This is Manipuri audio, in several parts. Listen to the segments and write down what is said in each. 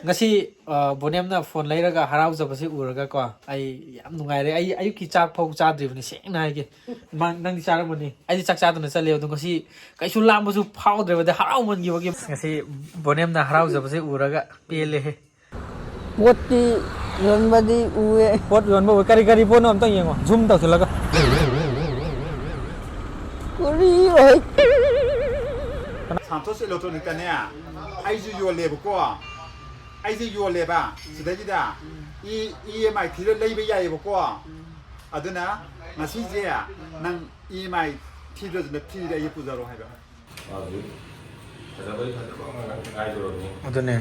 ngasi Bonium na phone leiraga haraujabase uraga ko ai yam nungaire ai ayuki chak phau chadribni sengna haige nang charamani ai chak chaduna chale adu ngasi kaisu lambusu phaudrebade harauman gi wagi ngasi Bonium na haraujabase uraga pele he poti yonbadi uwe pot yonba kari kari pono amtang yengo zoom ta thulaga kuri oi Santosh electronic tania ai ju yo le ko ai ju yo le ba sidajida EMI thira leiba yai ko aduna ngasi je ya nang EMI thira na thira ye pujaro haiba adune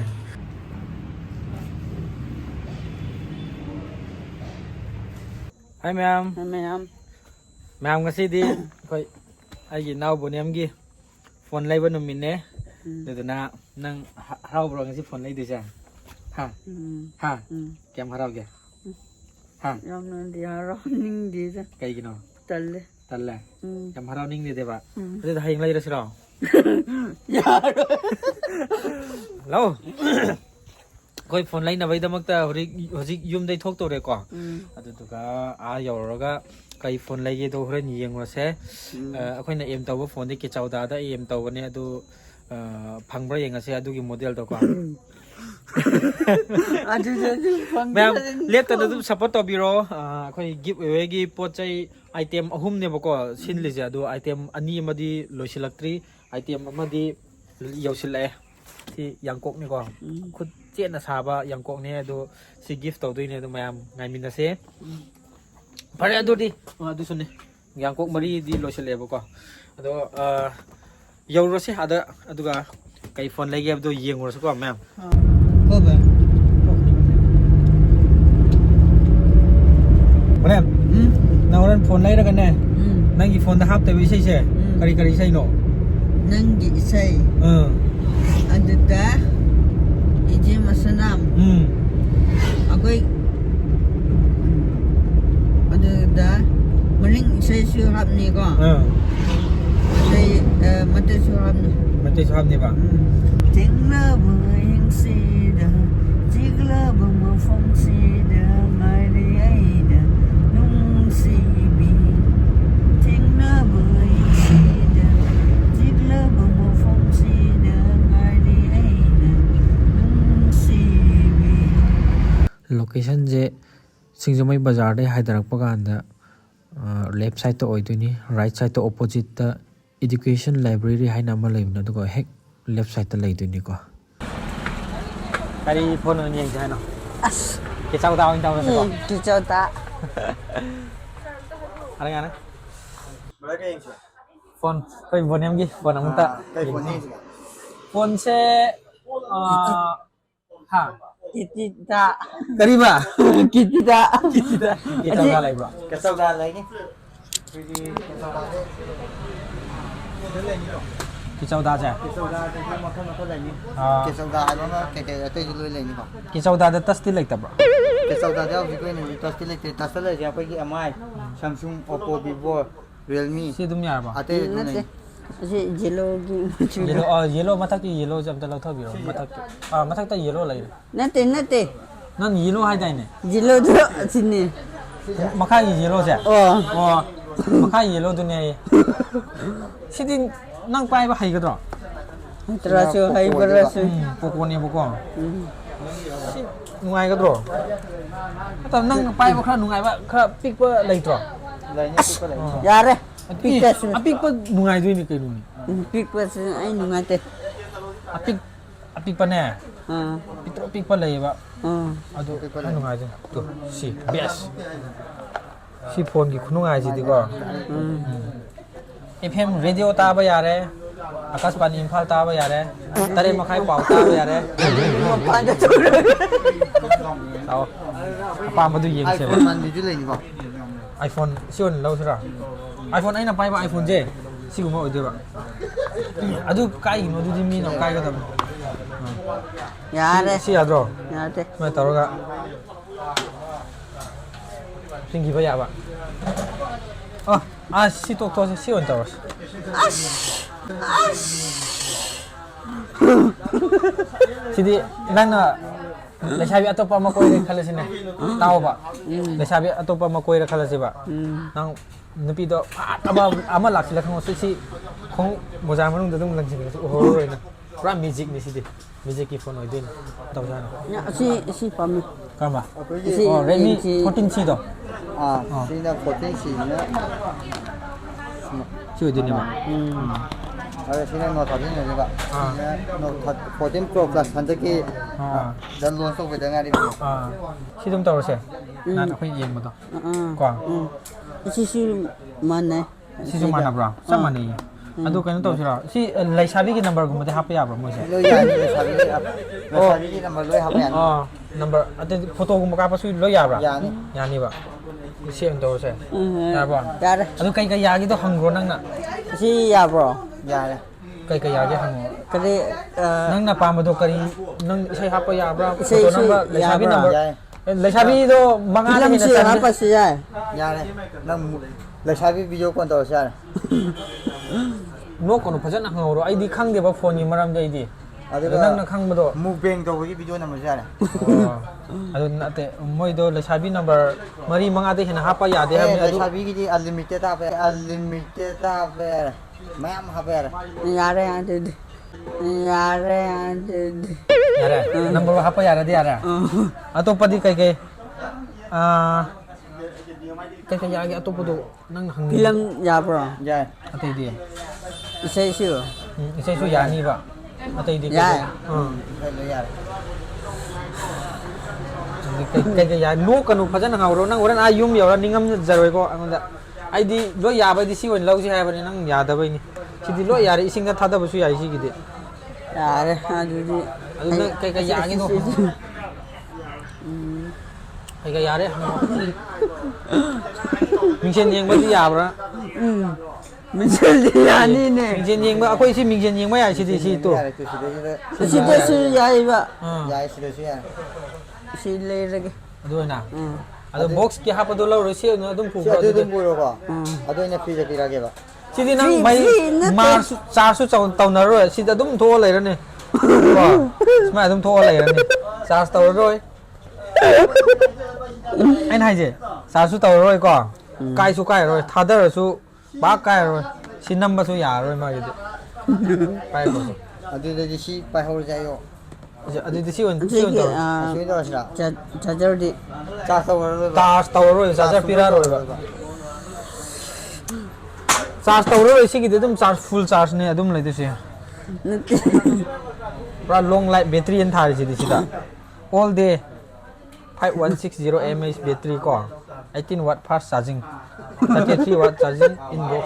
Hi ma'am ma'am ngasi di koi ai gi naw Bonium gi phone leiba no minne deduna nang harau bro ngasi phone lei de ja ha ha kem harau ge ha yamna dia running di ja kai gi no talle kem harau ning de ba ade hayeng lei ra sira yaro lo koi phone lei na bai da makta hojik yum dei thok to re ko adu tuka a yoroga kai phone lei ge do hren yengwa se akoina aim taw phone de ke chawda da aim taw ne adu phangbra yenga se adu gi model do ko adu ma'am leta da dum support to biro akhoi give away gi pochai item ahum ne bako sin le ja adu item ani amadi loisilaktri item amadi yausil e ti yangkok ni ko khud chen na saba yangkok ne adu si gift to doi ne adu ma'am ngai min na se pare adu di adu sunne yangkok mari di loisil e bako ado yauro se ada aduga kai phone lege adu yengor se ko ma'am ko ba Bonium nawaran phone lai ra kan ne nangi phone da hap te wi sei se kari kari sei no nangi sai aduda ije masanam agoi aduda maring sai su hap ni ko sai mate su hap ni ba tiếng lơ mưa yên si đờ chiếc lơ bờ mưa phong si đờ ngày đi ấy đờ nung si bi tiếng lơ mưa yên si đờ chiếc lơ bờ mưa phong si đờ ngày đi ấy đờ nung si bi location je singjamei bazar de haidarak paganda left side to oiduni right side to opposite ta education library haina ma leibna dugo hek left side ta leiduni ko kari phone on yeng jano as ke chau daw intaw na ko ki chau ta ara ngana Berapa yang sih? phone koi Bonium gi phone amta Kayak phone ini. phone se ha kitita kari ba kitita kita ka lai bro Kesal dah lagi. ki chau da ja Kesal dah jadi makan lagi. Kesal dah ada kayak itu dulu lagi kok. ki chau da tas ti like ta bro Kesal dah jauh sih ini tas lagi tas lagi siapa lagi MI, Samsung, Oppo, Vivo, Realme. si dum yar ba Ate itu nate nih. si yellow gi yellow mathak ti yellow jam ta law biro mathak ta yellow lai nate nan yellow hai dai ne yellow do sini makha yellow ja oh makha yellow du ne sidin nang pai ba hai ga dro terasu hai berasu poko ne poko si nungai ga dro ta nang pai ba khra nungai ba khra pik ba lai dro Lainnya itu lagi. yare apik pa nungai dui ni kai nu ni pik pas ai nungate apik pa ne ah pik pa lai ba adu Apik pa nung ai tu si best si phone ki khunungai ji di ko FM radio ta ba yare akashbani imphal ta ba yare tare makhai pau ta ba yare pada tu au apa ma du yeng se iPhone mandi juga ini kok. iPhone sion lau sira iPhone ai na pai ba iPhone je si ko mo de ba adu kai no du di mi no kai ga da yare si adro yare ma taro ga singi ba ya ba si tok to si on tawas sidi nang na Lesabi atau pa makoy rin kala sini. Tao ba? Lesabi atau pa makoy rin kala siba. Nang nupi do ama lak sila kung si kung moza manung dadong lang sila. Oh na. Pra music ni sidi. Music ki phone din. Tao sana. Ya si pami. Kama. Oh Redmi 14C do. Sina 14C na. Si din ni ba. Sina no 13 ni ba. No 14 Pro Plus hanjaki dan launch ko da ngari. Si dum tawro se. Nan akoy yen mo to. Kwang. Si mana. Si mana bro. Sama ni. Ado kano to sira. Si Leisabi ki number gumate hapa ya bro mo se. Lo ya Leisabi ki number lo hapa ya. Number ate photo gum ka pasu lo ya bro. Ya ni ba. Si ang to se. Ya bro. Ya re. Ado kai kai ya gi to hangro nang na. Si ya bro. Ya re. Kai kai ya gi hangro. Kare nang na pa mo do kari nang isay hapa ya bro. Isay number Leisabi number. Leisabi do mga Ilam ni si na hapa si ya. Ya re. Nang Leisabi video kon to siya. No kono phajana hangro ai di khang de ba phone ni maram dai di. Nang na khang mo do. Mukbang to gi video na mo siya. Ado nate moi do Leisabi number mari mga de hina hapa ya de ha mi adu. Leisabi gi unlimited ta pe. Mayam ha pe. Yare ande. Yare. Number hapa ya de yare. Ato padi kai kai. Kai kai ya gi ato podo nang hang. Film ya bro. Ya. Atay di. Isay siyo. Isay su yani ba. Atay di. Ya. Ya. Kai ya no kanu phajana ngawro nang oran ayum yawra ningam jaroi ko angonda. Ai di lo ya ba di si on lau si ha ba ni nang ya da bai ni. Si di lo ya ri ising da thada ba su ya si gi de. Ya re adu di. Adu na kai ya gi no. Kai ya re. Mingchen yeng ba di ya bra. Mingchen ya ni ne. Mingchen yeng ba akoi si mingchen yeng ba ya si di si to. Si de si ya ba. Ya si de si ya. Si le re ge. Adu na. Adu box ki hapa do lo ro si no dum pu Si adu dum pu ro ba. Adu ina free ge ra ge ba. Si di nang mai mar char su chaw taw na ro si da dum tho lai ra ne. Ba. Sma dum tho lai ra ne. Charge taw rồi. Anh hay gì? Sao số tàu rồi con? Cài số cài rồi, thà đỡ số bác cài rồi, xin năm ba số nhà rồi mà vậy. Cài rồi. Ở đây thì si bài hồi chạy rồi. Ở đây thì siêu tàu. Siêu tàu sao? Charger đi. Charge tàu rồi, charger pira rồi. Charge tàu rồi, si cái đấy charge full charge này, đúng lấy được gì? Pra long life battery anh thà gì đi đó. All day. 5160 mAh battery ko 18 watt fast charging 33 watt charging in box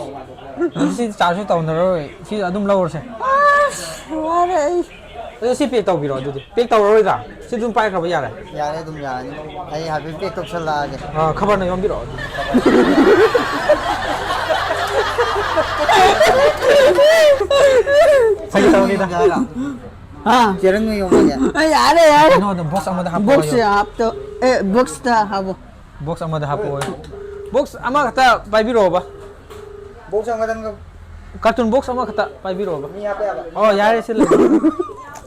si charge tàu na rồi si adum lower se wa re si pick tàu bi ro du pick tàu rồi ra si dum pai ka ba ya re dum ya ni ai ha pick tàu sal la ge khabar na yom bi ro sai tàu ni da Jarang mo yung mga. Yare. No, the box amada hapo. Box hap to. Box ta habo. Box amada hapo. Box ama kata pai biro ba? Box amada Cartoon box ama kata pai biro ba? Ni apa ya, Pak? Oh, yare sila.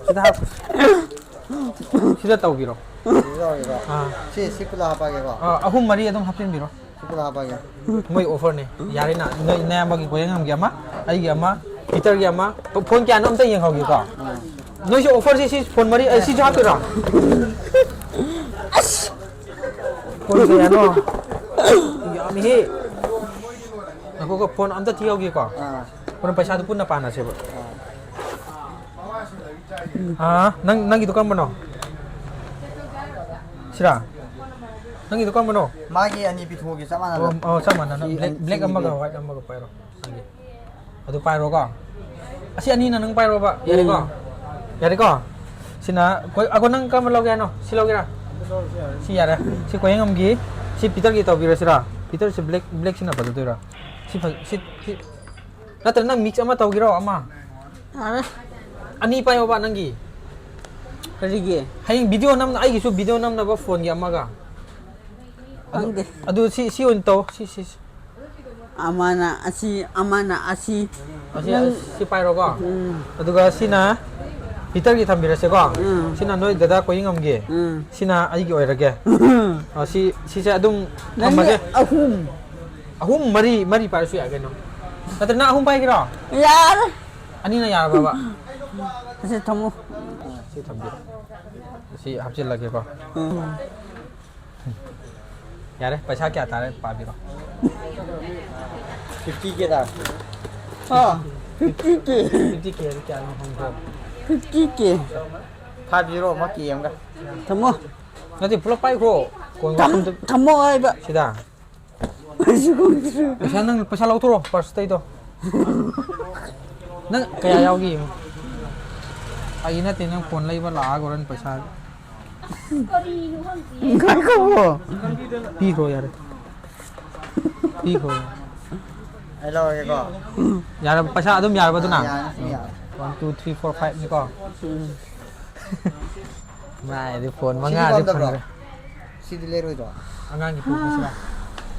Sida hap. Sida taw biro. Si pula apa ge ba? Ahum mari adum hapin biro. Si pula apa ge? Moi offer ni. Yare na na magi koyangam gi ama, ai gi ama, Peter gi ama. Phone kya nam ta yeng hau gi ka. Nói cho offer si phone mari ai si jap ra. Phone kaya no. Yami he. Ako ko phone anda thiau gi ka. Phone paisa tu pun na pana se ba. Nang itu kan mano. Sira. Nang itu kan mano. Magi ani pitho gi sama na. Oh sama na. Black amma ga white amma ga pairo. Adu pairo ka. Asi ani na nang pairo ba. Yari ka. Yari ko. Sina ako nang kamalaw kaya no. Silaw kira. Si yara. Si koyingam gi. Si Peter gi taw bira sira. Peter si black sina pa dura. Si Natan nang mix ama taw gira ama. Ani pa yo ba nang gi. Kali gi. Hayang video nam na ai gi su video nam na ba phone gi ama ga. Adu si unto si amana asi si pairo ko. Adu ga sina ꯍꯤꯇꯔꯒꯤ ꯊꯝꯕꯤꯔꯁꯦꯀꯣ ꯁꯤꯅ ꯅꯣꯏ ꯗꯗꯥ ꯀꯣꯌꯤꯡꯒꯝꯒꯤ ꯁꯤꯅ ꯑꯩꯒꯤ ꯑꯣꯏꯔꯒꯦ ꯁꯤꯁꯦ ꯑꯗꯨꯝ ꯊꯝꯃꯒꯦ ꯑꯍꯨꯝ ꯃꯔꯤ ꯄꯥꯏꯔꯁꯨ ꯌꯥꯏ ꯀꯩꯅꯣ ꯅꯠꯇ꯭ꯔ ꯅꯪ ꯑꯍꯨꯝ ꯄꯥꯏꯒꯦꯔꯣ ꯌꯥꯔꯦ ꯑꯅꯤꯅ ꯌꯥꯔꯕꯕ ꯑꯁꯤ ꯊꯝꯃꯣ ꯁꯤ ꯊꯝꯕꯤꯔꯣ ꯁꯤ ꯍꯥꯞꯆꯤꯜꯂꯒꯦꯀꯣ ꯌꯥꯔꯦ ꯄꯩꯁꯥ ꯀꯌꯥ ꯇꯥꯔꯦ ꯄꯥꯕꯤꯔꯣ 50K ꯇꯥꯔꯦ 50K 50K ꯀꯌꯥꯅꯣ ꯈꯪꯗ꯭ꯔꯣ 50K 5-0 ꯑꯃ ꯀꯦ ꯑꯃꯒ ꯊꯝꯃꯣ ꯅꯠꯇꯦ ꯄꯨꯂꯞ ꯄꯥꯏꯈ꯭ꯔꯣ ꯊꯝꯃꯣ ꯍꯥꯏꯕ ꯁꯤꯗ ꯄꯩꯁꯥ ꯅꯪ ꯄꯩꯁꯥ ꯂꯧꯊꯣꯔꯣ ꯄꯔꯁꯇꯩꯗꯣ ꯅꯪ ꯀꯌꯥ ꯌꯥꯎꯒꯤ ꯑꯩ ꯅꯠꯇꯦ ꯅꯪ ꯐꯣꯟ ꯂꯩꯕ ꯂꯥꯛꯑꯒ ꯍꯣꯔꯦꯟ ꯄꯩꯁꯥ ꯄꯤꯈ꯭ꯔꯣ ꯌꯥꯔꯦ ꯄꯤꯈ꯭ꯔꯣ ꯑꯩ ꯂꯧꯔꯒꯦꯀꯣ ꯌꯥꯔ ꯄꯩꯁꯥ ꯑꯗꯨꯝ ꯌꯥꯔꯕ ꯑꯗꯨꯅ ꯌꯥꯔꯦ 1 2 3 4 5 ꯅꯤꯀꯣ ꯃꯥꯏꯗꯤ ꯐꯣꯟ ꯁꯤꯗꯤ 5ꯗꯤ ꯄꯥꯝꯗꯕ꯭ꯔꯣ? ꯐꯪꯗ꯭ꯔꯦ ꯁꯤꯗꯤ ꯂꯩꯔꯣꯏꯗ꯭ꯔꯣ ꯑꯉꯥꯡꯒꯤ ꯄꯨꯈꯤꯁꯤꯔ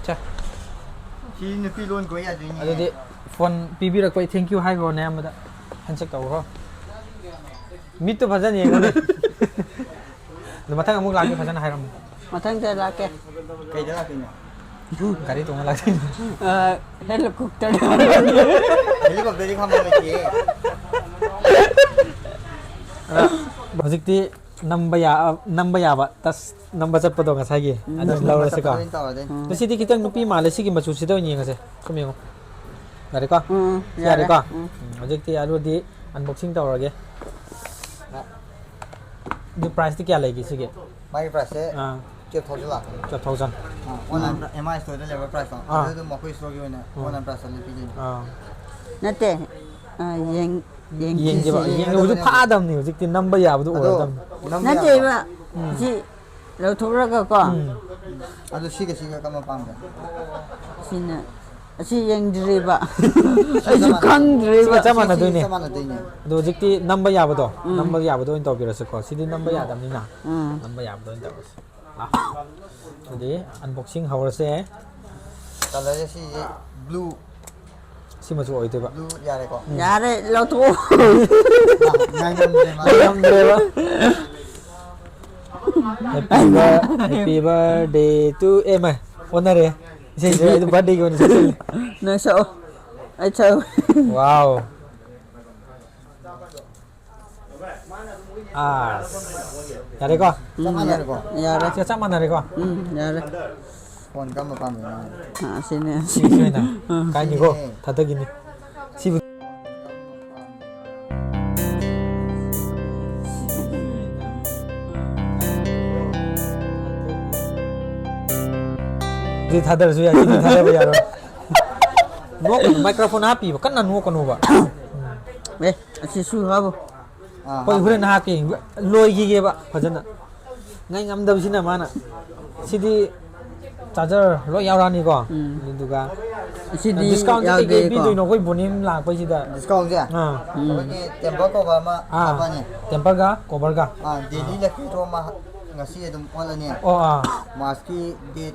ꯆꯥ ꯁꯤ ꯅꯨꯄꯤ ꯂꯣꯟ ꯀꯣꯏ ꯌꯥꯗꯣꯏꯅꯤ ꯑꯗꯨꯗꯤ ꯐꯣꯟ ꯄꯤꯕꯤꯔꯛꯄꯩ ꯊꯦꯡꯛ ꯌꯨ ꯍꯥꯏꯈ꯭ꯔꯣꯅꯦ ꯑꯃꯗ ꯍꯦꯟꯁꯦꯛ ꯇꯧꯈ꯭ꯔꯣ ꯃꯤꯠꯇꯨ ꯐꯖꯅ ꯌꯦꯡꯉꯣꯅꯦ ꯑꯗꯨ ꯃꯊꯪ ꯑꯃꯨꯛ ꯂꯥꯛꯀꯦ ꯐꯖꯅ ꯍꯥꯏꯔꯝꯃꯨ ꯃꯊꯪꯗ ꯂꯥꯛꯀꯦ ꯀꯩꯗ ꯂꯥꯛꯇꯣꯏꯅꯣ ꯒꯥꯔꯤ ꯇꯣꯡꯉ ꯂꯥꯛꯇꯣꯏꯅꯤ ꯍꯦꯂꯤꯀꯣꯞꯇꯔ ꯍꯦꯂꯤꯀꯣꯞꯇꯔꯗꯤ ꯈꯝꯕ ꯂꯩꯇꯦ ꯍꯧꯖꯤꯛꯇꯤ ꯅꯝꯕ ꯌꯥꯕ ꯇꯁ ꯅꯝꯕ ꯆꯠꯄꯗꯣ ꯉꯁꯥꯏꯒꯤ ꯑꯗꯨ ꯂꯧꯔꯁꯤꯀꯣ ꯁꯤꯗꯤ ꯈꯤꯇꯪ ꯅꯨꯄꯤ ꯃꯥꯜꯂꯦ ꯁꯤꯒꯤ ꯃꯆꯨꯁꯤꯗ ꯑꯣꯏꯅ ꯌꯦꯡꯉꯁꯦ ꯁꯨꯝ ꯌꯦꯡꯉꯣ ꯌꯥꯔꯦꯀꯣ ꯌꯥꯔꯦꯀꯣ ꯍꯧꯖꯤꯛꯇꯤ ꯑꯗꯨꯗꯤ ꯑꯟꯕꯣꯛꯁꯤꯡ ꯇꯧꯔꯒꯦ ꯑꯗꯨ ꯄ꯭ꯔꯥꯏꯁꯇꯤ ꯀꯌꯥ ꯂꯩꯒꯦ ꯁꯤꯒꯤ ꯃꯥꯒꯤ ꯄ꯭ꯔꯥꯏꯁꯁꯦ 12,000 ꯂꯥꯛꯀꯅꯤ 12,000 ꯑꯣꯟꯂꯥꯏꯟ ꯑꯦꯝ ꯑꯥꯏ ꯁ꯭ꯇꯣꯔꯗ ꯂꯩꯕ ꯄ꯭ꯔꯥꯏꯁꯇꯣ ꯑꯗꯨ ꯑꯗꯨꯝ ꯑꯩꯈꯣꯏ ꯁ꯭ꯇꯣꯔꯒꯤ ꯑꯣꯏꯅ ꯑꯣꯟꯂꯥꯏꯟ ꯄ꯭ꯔꯥꯏꯁꯇ ꯄꯤꯗꯣꯏꯅꯤ ꯅꯠꯇꯦ ꯌꯦꯡꯁꯦꯕ ꯌꯦꯡꯕꯁꯨ ꯐꯥꯗꯕꯅꯤ ꯍꯧꯖꯤꯛꯇꯤ ꯅꯝꯕ ꯌꯥꯕꯗꯣ ꯑꯣꯏꯔꯗꯕꯅꯤ ꯅꯠꯇꯦꯕ ꯁꯤ ꯂꯧꯊꯣꯛꯔꯒꯀꯣ ꯑꯗꯨ ꯁꯤꯒ ꯀꯔꯝꯕ ꯄꯥꯝꯒꯦ ꯁꯤꯅ ꯑꯁꯤ ꯌꯦꯡꯗ꯭ꯔꯤꯕ ꯑꯩꯁꯨ ꯈꯪꯗ꯭ꯔꯤꯕ ꯆꯞ ꯃꯥꯟꯅꯗꯣꯏꯅꯦ ꯆꯞ ꯃꯥꯟꯅꯗꯣꯏꯅꯦ ꯑꯗꯣ ꯍꯧꯖꯤꯛꯇꯤ ꯅꯝꯕ ꯌꯥꯕꯗꯣ ꯅꯝꯕ ꯌꯥꯕꯗꯣ ꯑꯣꯏꯅ ꯇꯧꯕꯤꯔꯁꯤꯀꯣ ꯁꯤꯗꯤ ꯅꯝꯕ ꯌꯥꯗꯕꯅꯤꯅ ꯅꯝꯕ ꯌꯥꯕꯗꯣ ꯑꯣꯏꯅ ꯇꯧꯔꯁꯤ ꯑꯗꯨꯗꯤ ꯑꯟꯕꯣꯛꯁꯤꯡ ꯍꯧꯔꯁꯦ ꯀꯂꯔꯁꯦ ꯁꯤꯁꯦ ꯕ꯭ꯂꯨ ꯁꯤ ꯃꯆꯨ ꯑꯣꯏꯗꯣꯏꯕ ꯌꯥꯔꯦꯀꯣ ꯌꯥꯔꯦ ꯂꯧꯊꯣꯛꯑꯣ ꯉꯝꯗ꯭ꯔꯦꯕ Happy birthday to em ơi 오늘에 이제 이제 birthday 거 이제 너 sợ ai sợ 와우 아 잘해고 ꯆꯞ 야래 진짜 짱만 잘해고 야래 ꯐꯣꯟ ꯀꯔꯝꯕ ꯄꯥꯝꯃꯤꯅꯣ 아 씨네 시시나 가니고 다득이니 시부 이 다들 줘야 이 다들 봐야 너 마이크로폰 하피 깐나 누워거노 봐 왜 아시수 하고 거기 그래 나 하피 로이기게 봐 버전나 ngai ngamdabsina mana sidi charger lo yaurani ko duga sidi discount ke bi doino koi Bonium lak pai sida discount se ꯑꯩꯈꯣꯏꯒꯤ ꯇꯦꯝꯄꯔ ꯀꯣꯚꯔ ꯑꯃ ꯍꯥꯞꯄꯅꯤ temper ga cover ga ꯗꯦꯂꯤ ꯂꯛꯀꯤꯗ꯭ꯔꯣ ꯑꯃ ꯉꯁꯤ ꯑꯗꯨꯝ ꯑꯣꯜꯂꯅꯤ oh ꯃꯥꯔꯆꯀꯤ ꯗꯦꯠ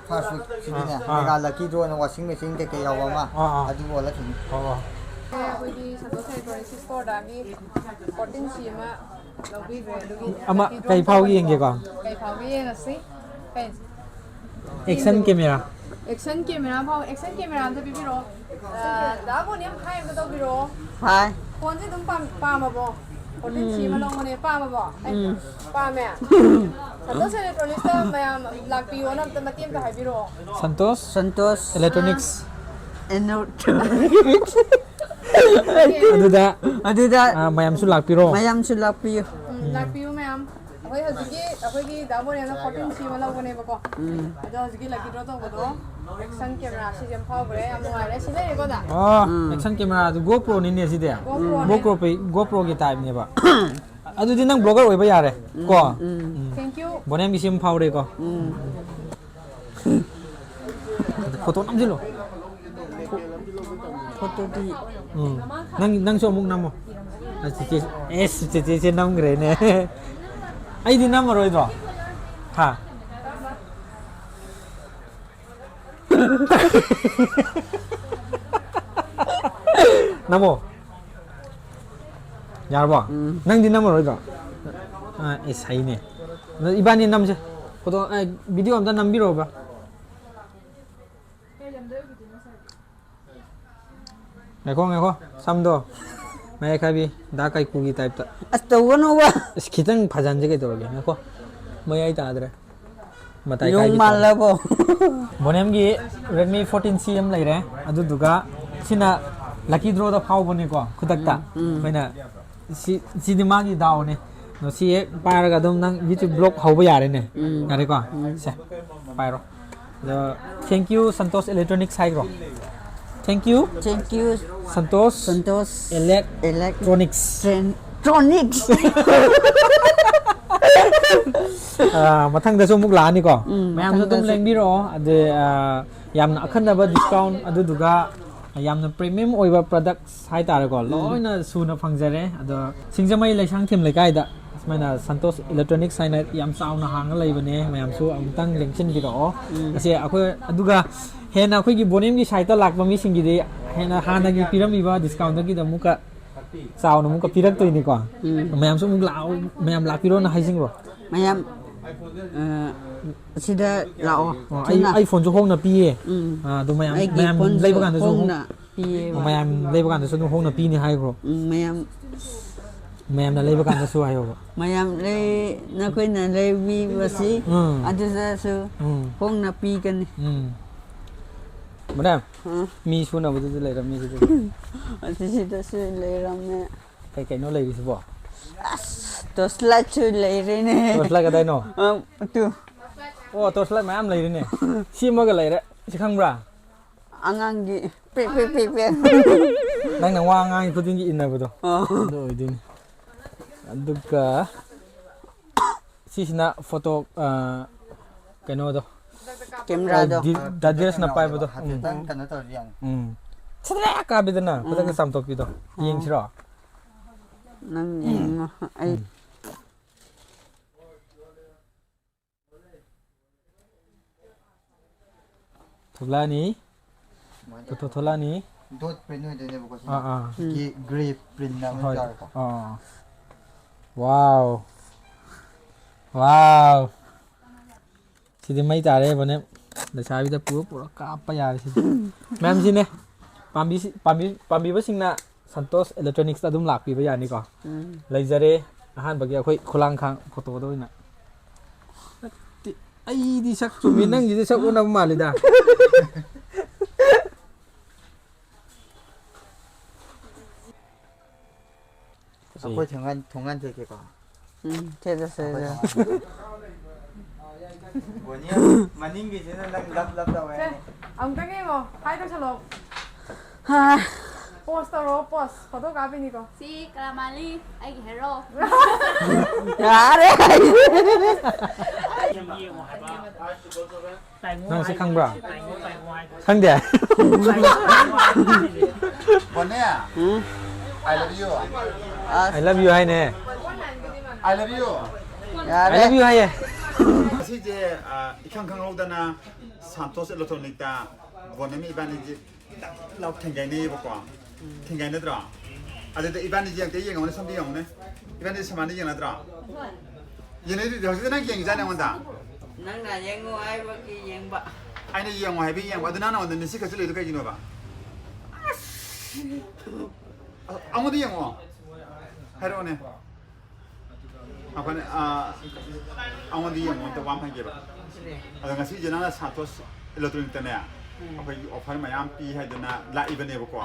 ꯐꯥꯔꯁ ꯋꯤꯛ ꯁꯤꯗꯅꯦ ꯃꯦꯒꯥ ꯂꯛꯀꯤꯗ꯭ꯔꯣꯅ ꯋꯥꯁꯤꯡ ꯃꯦꯆꯤꯟ ꯀꯩꯀꯩ ꯌꯥꯎꯕ ꯑꯃ ꯑꯗꯨ ꯑꯣꯜꯂꯛꯈꯤꯅꯤ oh ꯑꯩꯈꯣꯏꯒꯤ ꯁꯟꯇꯣꯁ ꯏꯂꯦꯛꯇ꯭ꯔꯣꯅꯤꯛꯁ ꯁ꯭ꯇꯣꯔꯗꯒꯤ 14C ꯑꯃ ꯂꯧꯕꯤꯈ꯭ꯔꯦ ꯑꯗꯨꯒꯤ ama kai phau yenge ko ꯀꯩ ꯐꯥꯎꯒꯦ ꯌꯦꯡꯉꯁꯤ action camera ꯑꯦꯛꯁꯟ ꯀꯦꯃꯦꯔꯥ ꯐꯥꯎ ꯑꯦꯛꯁꯟ ꯀꯦꯃꯦꯔꯥ ꯑꯝꯇ ꯄꯤꯕꯤꯔꯛꯑꯣ ꯗꯥ ꯕꯣꯅꯤꯌꯝ ꯍꯥꯏ ꯑꯝꯇ ꯇꯧꯕꯤꯔꯛꯑꯣ hai ꯐꯣꯟꯁꯦ ꯑꯗꯨꯝ ꯄꯥꯝꯃꯕꯣ 14C ꯑꯃ ꯂꯧꯕꯅꯦ ꯄꯥꯝꯃꯕꯣ ꯄꯥꯝꯃꯦ ꯁꯟꯇꯣꯁ ꯏꯂꯦꯛꯇ꯭ꯔꯣꯅꯤꯛꯁꯇ ꯃꯌꯥꯝ ꯂꯥꯛꯄꯤꯌꯣꯅ ꯑꯝꯇ ꯃꯇꯦꯡ ꯑꯝꯇ ꯍꯥꯏꯕꯤꯔꯛꯑꯣ Santosh Santosh electronics electronics aduda mayamsu lakpiro mayamsu lakpiyo ꯂꯥꯛꯄꯤꯌꯨ ꯃꯌꯥꯝ ꯑꯩꯈꯣꯏ ꯍꯧꯖꯤꯛꯀꯤ ꯑꯩꯈꯣꯏꯒꯤ ꯗꯥ ꯕꯣꯅꯤꯌꯝꯅ 14C ꯑꯃ ꯂꯧꯕꯅꯦꯕꯀꯣ ꯑꯗꯣ ꯍꯧꯖꯤꯛꯀꯤ ꯂꯛꯀꯤ ꯗ꯭ꯔꯣ ꯇꯧꯕꯗꯣ ꯑꯦꯛꯁꯟ ꯀꯦꯃꯦꯔꯥ ꯁꯤꯁꯦ ꯌꯥꯝ ꯐꯥꯎꯈ꯭ꯔꯦ ꯌꯥꯝ ꯅꯨꯡꯉꯥꯏꯔꯦ ꯁꯤ ꯂꯩꯔꯦꯀꯣ ꯗꯥ action camera adu GoPro ni ne side GoPro GoPro gi type ne ba adudi nang blogger oiba yare ko thank you Bonium gi sim phawre ko photo namjilo photo di nang so muk namo che nam gre ne ai di nam roi do ha namo ꯌꯥꯔꯕꯣ ꯅꯪꯗꯤ ꯅꯝꯃꯔꯣꯏꯗ꯭ꯔꯣ ꯑꯦ ꯁꯩꯅꯦ 이반이 남자 포토 비디오 한번 남기러 봐 내고 삼도 마이카비 나까이 쿠기 타입다 아스토고노와 기장 바잔제게 들어게 내고 뭐야 이따 아들아 마타이 용 말라보 보넴기 Redmi 14cm 레이레 아두두가 시나 럭키 드로다 파워보네고 쿠닥다 매나 시디마기 다오네 nó xí ba cái đông năng YouTube blog hầu bây giờ đây này nhà đây qua xe bài rồi giờ thank you Santosh Electronics hay rồi thank you Santosh Electronics mà thằng đó số mục lá này có mấy em nó tung lên biết rồi để yam nó khăn là discount ở đây cả yam nó premium oil product hay ta rồi có lỗi nó su nó phăng ra đấy đó singjamei lại sang thêm lại cái đó Mana Santosh Electronics sign yam sound na hang lai bane mayam su amtang lengchen gi ro ase akoi aduga hena akoi gi Bonium gi site lak ba mi sing gi de hena hana gi pirami ba discount gi da muka sound na muka pirak toi ni ko mayam su muk lao mayam lak piro na haising ro mayam sida lao iPhone su hong na pi do mayam lei ba kan da su hong mayam lei ba kan da su hong na pi ni hai ro mayam na lei ba kan da su hai ro mayam le na khoi na le vi wasi adisa su hong na pi kan madam mi su na bu du le ram mi su adisi da su le ram ne kai no le su bo to slide su le re ne to slide ka dai no tu oh to slide mayam le ne si mo ga le re si khang bra angang gi pe nang nang wa ngang ku tin gi in na bu do do din aduga sisina photo kano do camera do dadres na pai bu do tan kan to riang chra ka bi na ko da sam to pi do yeng chro nang yeng ai thola ni to thola ni dot print no de ne ko ki grey print na mo jar ko wow wow sidi mai ta re bone da sai bi da pura ka pa ya si ma'am ji ne pambi ba sing na Santosh Electronics adum lak pi ba ya ni ko leijare ahan bagi akhoi khulang khang photo do ina ai di sak chu mi nang ji sak una ma li da ako thongan je ke ko thế là sẽ Bonium maning gi jena nang lap da wa ông cái gì mà hai đứa chalo ha post taro post photo copy ni ko Si Cameraman ai hero. ya đấy nang si khang bra khang de Bonia I love you I love you hai ne I love you ya I love đấy you hai 시제 이칸칸 오다나 산토스 엘로토닉다 보네미 이반이지 lau 탱가이네 보고 탱가이네더라 아데 이반이지 양때 얘가 선비 형네 이반이 서만이 양나더라 얘네들 여기서 얘기잖아 온다 nang là yang ngoài và kia yang bạ 아니 양 와이비 양 와도 나나 온데 시카 줄래도 가지 너 봐. 아무도 양 와. 하러네. 아빠네 아무도 양 온데 완판 게 봐. ngasi jenana Santosh Electronics tane apa offer mayam pi hadana la ibane bako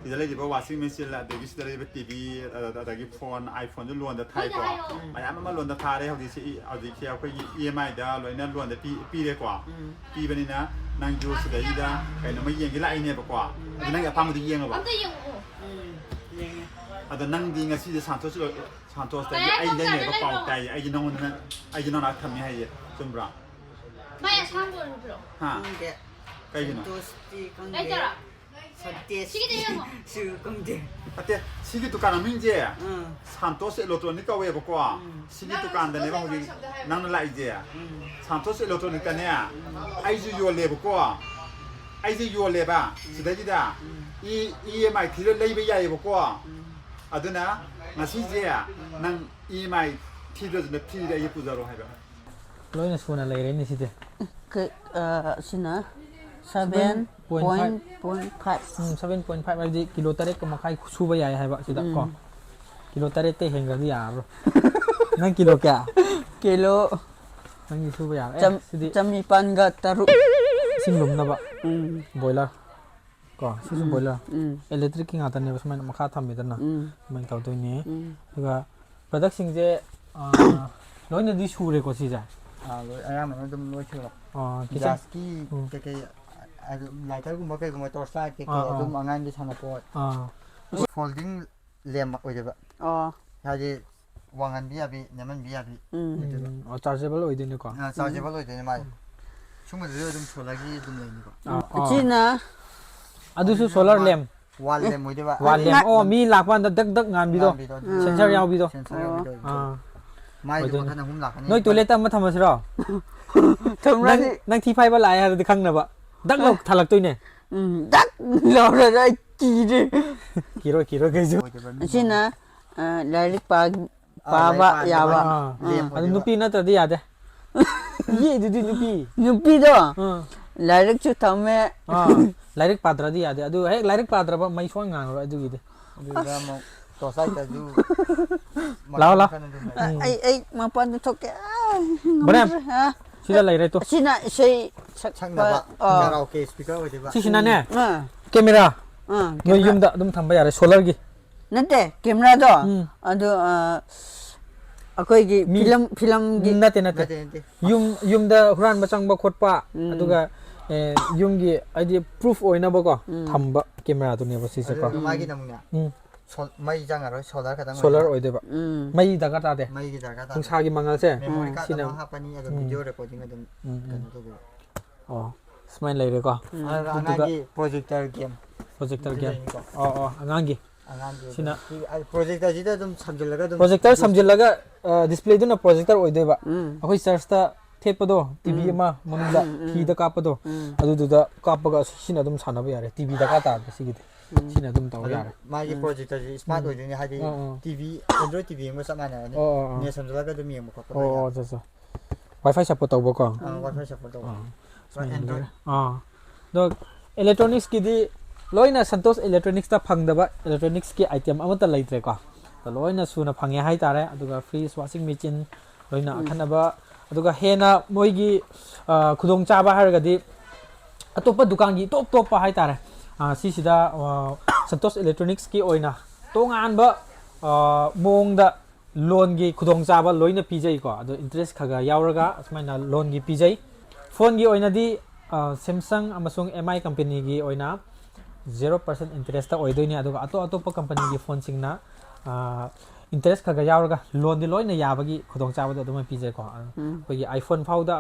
idale jiba washing machine la de gis dale TV adagi phone iPhone ju luan da thai ko mayam ma luan da thare hodi si adi kya ko EMI da loina luan da pi de ko pi bani na nang ju si dai da kai no ma yeng gi la ne bako adana ga pam di yeng ba Ông thấy dùng ada nang di ngasi Santosh da ai dai ne ba pau tai ai non na tham ni hai chumbra Mày sang rồi rồi. ha kệ kai gi no Đây chờ ạ. Santosh Sige đi em ạ. sư công ty ate sigi dukan minje Santosh Electronics ka we bako sigi dukan da ne ba hoji nang la ije Santosh Electronics ka ne ai ju yo le bako ai ju yo le ba sidai ji da EMI thi le be ya ye bako aduna ngasi je nang EMI thido na thi de pujaro haiba loina suna leire ni site sina 7.5 7.5 ꯍꯥꯏꯗꯤ ꯀꯤꯂꯣ 3.5 ꯁꯨꯕ ꯌꯥꯏ ꯍꯥꯏꯕ ꯁꯤꯗ ꯀꯣ ꯀꯤꯂꯣ 3 ꯇꯩ ꯍꯦꯟꯒ꯭ꯔꯗꯤ ꯌꯥꯔꯣꯏ ꯅꯪ ꯀꯤꯂꯣ ꯀꯌꯥ kilo ꯅꯪꯒꯤ ꯁꯨꯕ ꯌꯥꯔꯦ ꯁꯤꯗꯤ 1,600 ꯏꯁꯤꯡ ꯂꯨꯝꯅꯕ ꯕꯣꯏꯂꯔ ꯀꯣ ꯁꯤꯁꯨ ꯕꯣꯏꯂꯔ ꯏꯂꯦꯛꯇ꯭ꯔꯤꯛꯀꯤ ꯉꯥꯛꯇꯅꯦꯕ ꯁꯨꯃꯥꯏꯅ ꯃꯈꯥ ꯊꯝꯃꯤꯗꯅ ꯁꯨꯃꯥꯏꯅ ꯇꯧꯗꯣꯏꯅꯦ ꯑꯗꯨꯒ ꯄ꯭ꯔꯗꯛꯁꯤꯡꯁꯦ ꯂꯣꯏꯅꯗꯤ ꯁꯨꯔꯦꯀꯣ ꯁꯤꯁꯦ ꯑꯌꯥꯝꯕꯅ ꯑꯗꯨꯝ ꯂꯣꯏ ꯁꯨꯔꯦ ꯒ꯭ꯌꯥꯁꯀꯤ ꯀꯩꯀꯩ ꯂꯥꯏꯇꯔꯒꯨꯝꯕ ꯀꯩꯒꯨꯝꯕ ꯇꯣꯔꯆ ꯂꯥꯏꯠ ꯀꯩꯀꯩ ꯑꯗꯨꯝ ꯑꯉꯥꯡꯒꯤ ꯁꯥꯟꯅꯄꯣꯠ ꯐꯣꯜꯗꯤꯡ ꯂꯦꯝ ꯑꯣꯏꯗꯣꯏꯕ ꯍꯥꯏꯗꯤ ꯋꯥꯡꯍꯟꯕꯤ ꯌꯥꯕꯤ ꯅꯦꯝꯍꯟꯕꯤ ꯌꯥꯕꯤ ꯆꯥꯔꯖꯦꯕꯜ ꯑꯣꯏꯗꯣꯏꯅꯦꯀꯣ ꯆꯥꯔꯖꯦꯕꯜ ꯑꯣꯏꯗꯣꯏꯅꯦ ꯃꯥꯒꯤ ꯁꯨꯝꯕꯗꯁꯨ ꯑꯗꯨꯝ ꯁꯣꯂꯔꯒꯤ ꯑꯗꯨꯝ ꯂꯩꯅꯤꯀꯣ sina ꯑꯗꯨꯁꯨ ꯁꯣꯂꯔ ꯂꯦꯝ ꯋꯥꯜ ꯂꯦꯝ ꯑꯣꯏꯗꯣꯏꯕ ꯋꯥꯜ ꯂꯦꯝ ꯃꯤ ꯂꯥꯛꯄ ꯀꯥꯟꯗ ꯗꯛ ꯗꯛ ꯉꯥꯟꯕꯤꯗꯣ ꯁꯦꯟꯁꯔ ꯌꯥꯎꯕꯤꯗꯣ ꯃꯥꯏꯗꯣ ꯃꯈꯜ ꯑꯍꯨꯝ ꯂꯥꯛꯀꯅꯤ ꯅꯣꯏ ꯇꯣꯏꯂꯦꯠꯇ ꯑꯃ ꯊꯝꯃꯁꯤꯔꯣ ꯅꯪ ꯊꯤ ꯐꯥꯏꯕ ꯂꯥꯛꯑꯦ ꯍꯥꯏꯔꯗꯤ ꯈꯪꯅꯕ ꯗꯛ ꯂꯥꯎ ꯊꯥꯜꯂꯛꯇꯣꯏꯅꯦ dak laura kiri ꯀꯤꯔꯣꯏ ꯀꯩꯁꯨ sina lairik paba yaba ꯑꯗꯨ ꯅꯨꯄꯤ ꯅꯠꯇ꯭ꯔꯗꯤ ꯌꯥꯗꯦ ꯌꯦꯗꯨꯗꯤ nupi do lairik chu thame ꯂꯥꯏꯔꯤꯛ ꯄꯥꯗ꯭ꯔꯗꯤ ꯌꯥꯗꯦ ꯑꯗꯨ ꯍꯦꯛ ꯂꯥꯏꯔꯤꯛ ꯄꯥꯗ꯭ꯔꯕ ꯃꯩ ꯁꯨꯡ ꯉꯥꯡꯉꯔꯣꯏ ꯑꯗꯨꯒꯤꯗꯤ ꯑꯗꯨꯗ ꯑꯃꯨꯛ ꯇꯣꯔꯆ ꯂꯥꯏꯠꯇꯁꯨ ꯂꯥꯎ ai mapan thoke ꯕꯣꯅꯤꯌꯝ ꯁꯤꯗ ꯂꯩꯔꯦ ꯇꯣ sina sei ꯁꯛꯅꯕ ꯀꯥꯔꯥꯎꯀꯦ ꯁ꯭ꯄꯤꯀꯔ ꯑꯣꯏꯗꯣꯏꯕ ꯁꯤꯁꯤꯅꯅꯦ ꯀꯦꯃꯦꯔꯥ ꯅꯣꯏ ꯌꯨꯝꯗ ꯑꯗꯨꯝ ꯊꯝꯕ ꯌꯥꯔꯦ ꯁꯣꯂꯔꯒꯤ nate camera do adu akoigi film gi ꯅꯠꯇꯦ ꯌꯨꯝꯗ ꯍꯨꯔꯥꯟꯕ ꯆꯪꯕ ꯈꯣꯠꯄ ꯑꯗꯨꯒ ꯌꯨꯝꯒꯤ ꯍꯥꯏꯗꯤ ꯄ꯭ꯔꯨꯐ ꯑꯣꯏꯅꯕꯀꯣ ꯊꯝꯕ ꯀꯦꯃꯦꯔꯥꯗꯨꯅꯦꯕ ꯁꯤꯁꯦ ꯀꯣ ꯃꯥꯒꯤ ꯅꯃꯨꯅ ꯃꯩ ꯆꯪꯉꯔꯣꯏ ꯁꯣꯂꯔ ꯈꯛꯇꯪ ꯁꯣꯂꯔ ꯑꯣꯏꯗꯣꯏꯕ ꯃꯩ ꯗꯔꯀꯥꯔ ꯇꯥꯗꯦ ꯃꯩꯒꯤ ꯗꯔꯀꯥꯔ ꯇꯥꯗꯦ ꯅꯨꯡꯁꯥꯒꯤ ꯃꯉꯥꯜꯁꯦ ꯃꯦꯃꯣꯔꯤ ꯀꯥꯔꯗ ꯁꯤꯅ ꯑꯃ ꯍꯥꯞꯄꯅꯤ ꯑꯗꯨꯝ ꯚꯤꯗꯤꯑꯣ ꯔꯦꯀꯣꯔꯗꯤꯡ ꯑꯗꯨꯝ ꯀꯩꯅꯣ ꯇꯧꯕꯤꯕ ꯁꯨꯃꯥꯏꯅ ꯂꯩꯔꯦꯀꯣ ꯑꯉꯥꯡꯒꯤ ꯄ꯭ꯔꯣꯖꯦꯛꯇꯔ ꯒꯦꯝ ꯑꯉꯥꯡꯒꯤ ꯁꯤꯅ ꯄ꯭ꯔꯣꯖꯦꯛꯇꯔꯁꯤꯗ ꯑꯗꯨꯝ ꯁꯝꯖꯤꯜꯂꯒ ꯑꯗꯨꯝ ꯄ꯭ꯔꯣꯖꯦꯛꯇꯔ ꯁꯝꯖꯤꯜꯂꯒ ꯗꯤꯁꯄ꯭ꯂꯦꯗꯨꯅ ꯄ꯭ꯔꯣꯖꯦꯛꯇꯔ ꯑꯣꯏꯗꯣꯏꯕ ꯑꯩꯈꯣꯏ ꯆꯔꯆꯇ ꯊꯦꯠꯄꯗꯣ ꯇꯤꯚꯤ ꯑꯃ ꯃꯅꯨꯡꯗ ꯐꯤꯗ ꯀꯥꯞꯄꯗꯣ ꯑꯗꯨꯗꯨꯗ ꯀꯥꯞꯄꯒ ꯁꯤꯅ ꯑꯗꯨꯝ ꯁꯥꯟꯅꯕ ꯌꯥꯔꯦ ꯇꯤꯚꯤ ꯗꯔꯀꯥꯔ ꯇꯥꯗꯦ ꯁꯤꯒꯤꯗꯤ ꯁꯤꯅ ꯑꯗꯨꯝ ꯇꯧꯕ ꯌꯥꯔꯦ ꯃꯥꯒꯤ ꯄ꯭ꯔꯣꯖꯦꯛꯇꯔꯁꯤ ꯁ꯭ꯃꯥꯔꯠ ꯑꯣꯏꯗꯣꯏꯅꯤ ꯍꯥꯏꯗꯤ ꯇꯤꯚꯤ ꯑꯦꯟꯗ꯭ꯔꯣꯏꯗ ꯇꯤꯚꯤ ꯑꯃꯒ ꯆꯞ ꯃꯥꯟꯅꯔꯅꯤ ꯅꯦꯠ ꯁꯝꯖꯤꯜꯂꯒ ꯑꯗꯨꯝ ꯌꯦꯡꯕ ꯈꯣꯠꯄ ꯋꯥꯏꯐꯥꯏ ꯁꯞꯄꯣꯔꯠ ꯇꯧꯕꯀꯣ ꯋꯥꯏꯐꯥꯏ ꯁꯞꯄꯣꯔꯠ ꯇꯧꯕ ꯑꯦꯟꯗ꯭ꯔꯣꯏꯗ ꯑꯗꯣ ꯏꯂꯦꯛꯇ꯭ꯔꯣꯅꯤꯛꯁꯀꯤꯗꯤ ꯂꯣꯏꯅ ꯁꯟꯇꯣꯁ ꯏꯂꯦꯛꯇ꯭ꯔꯣꯅꯤꯛꯁꯇ ꯐꯪꯗꯕ ꯏꯂꯦꯛꯇ꯭ꯔꯣꯅꯤꯛꯁꯀꯤ ꯑꯥꯏꯇꯦꯝ ꯑꯃꯠꯇ ꯂꯩꯇ꯭ꯔꯦꯀꯣ ꯂꯣꯏꯅ ꯁꯨꯅ ꯐꯪꯉꯦ ꯍꯥꯏꯇꯥꯔꯦ ꯑꯗꯨꯒ ꯐ꯭ꯔꯤꯖ ꯋꯥꯁꯤꯡ ꯃꯦꯆꯤꯟ ꯂꯣꯏꯅ ꯑꯈꯟꯅꯕ ꯑꯗꯨꯒ ꯍꯦꯟꯅ ꯃꯣꯏꯒꯤ ꯈꯨꯗꯣꯡꯆꯥꯕ ꯍꯥꯏꯔꯒꯗꯤ ꯑꯇꯣꯞꯄ ꯗꯨꯀꯥꯟꯒꯤ ꯇꯣꯞ ꯍꯥꯏꯇꯥꯔꯦ ꯁꯤꯁꯤꯗ ꯁꯟꯇꯣꯁ ꯏꯂꯦꯛꯇ꯭ꯔꯣꯅꯤꯛꯁꯀꯤ ꯑꯣꯏꯅ ꯇꯣꯉꯥꯟꯕ ꯃꯑꯣꯡꯗ ꯂꯣꯟꯒꯤ ꯈꯨꯗꯣꯡꯆꯥꯕ ꯂꯣꯏꯅ ꯄꯤꯖꯩꯀꯣ ꯑꯗꯣ ꯏꯟꯇꯔꯦꯁ ꯈꯔ ꯌꯥꯎꯔꯒ ꯑꯁꯨꯃꯥꯏꯅ ꯂꯣꯟꯒꯤ ꯄꯤꯖꯩ ꯐꯣꯟꯒꯤ ꯑꯣꯏꯅꯗꯤ ꯁꯦꯝꯁꯪ ꯑꯃꯁꯨꯡ MI ꯀꯝꯄꯦꯅꯤꯒꯤ ꯑꯣꯏꯅ 0% ꯏꯟꯇꯔꯦꯁꯇ ꯑꯣꯏꯗꯣꯏꯅꯤ ꯑꯗꯨꯒ ꯑꯇꯣꯞꯄ ꯀꯝꯄꯅꯤꯒꯤ ꯐꯣꯟꯁꯤꯡꯅ ꯏꯟꯇꯔꯦꯁ ꯈꯔ ꯌꯥꯎꯔꯒ ꯂꯣꯟꯗꯤ ꯂꯣꯏꯅ ꯌꯥꯕꯒꯤ ꯈꯨꯗꯣꯡꯆꯥꯕꯗꯣ ꯑꯗꯨꯃꯥꯏꯅ ꯄꯤꯖꯩꯀꯣ ꯑꯩꯈꯣꯏꯒꯤ ꯑꯥꯏꯐꯣꯟ ꯐꯥꯎꯗ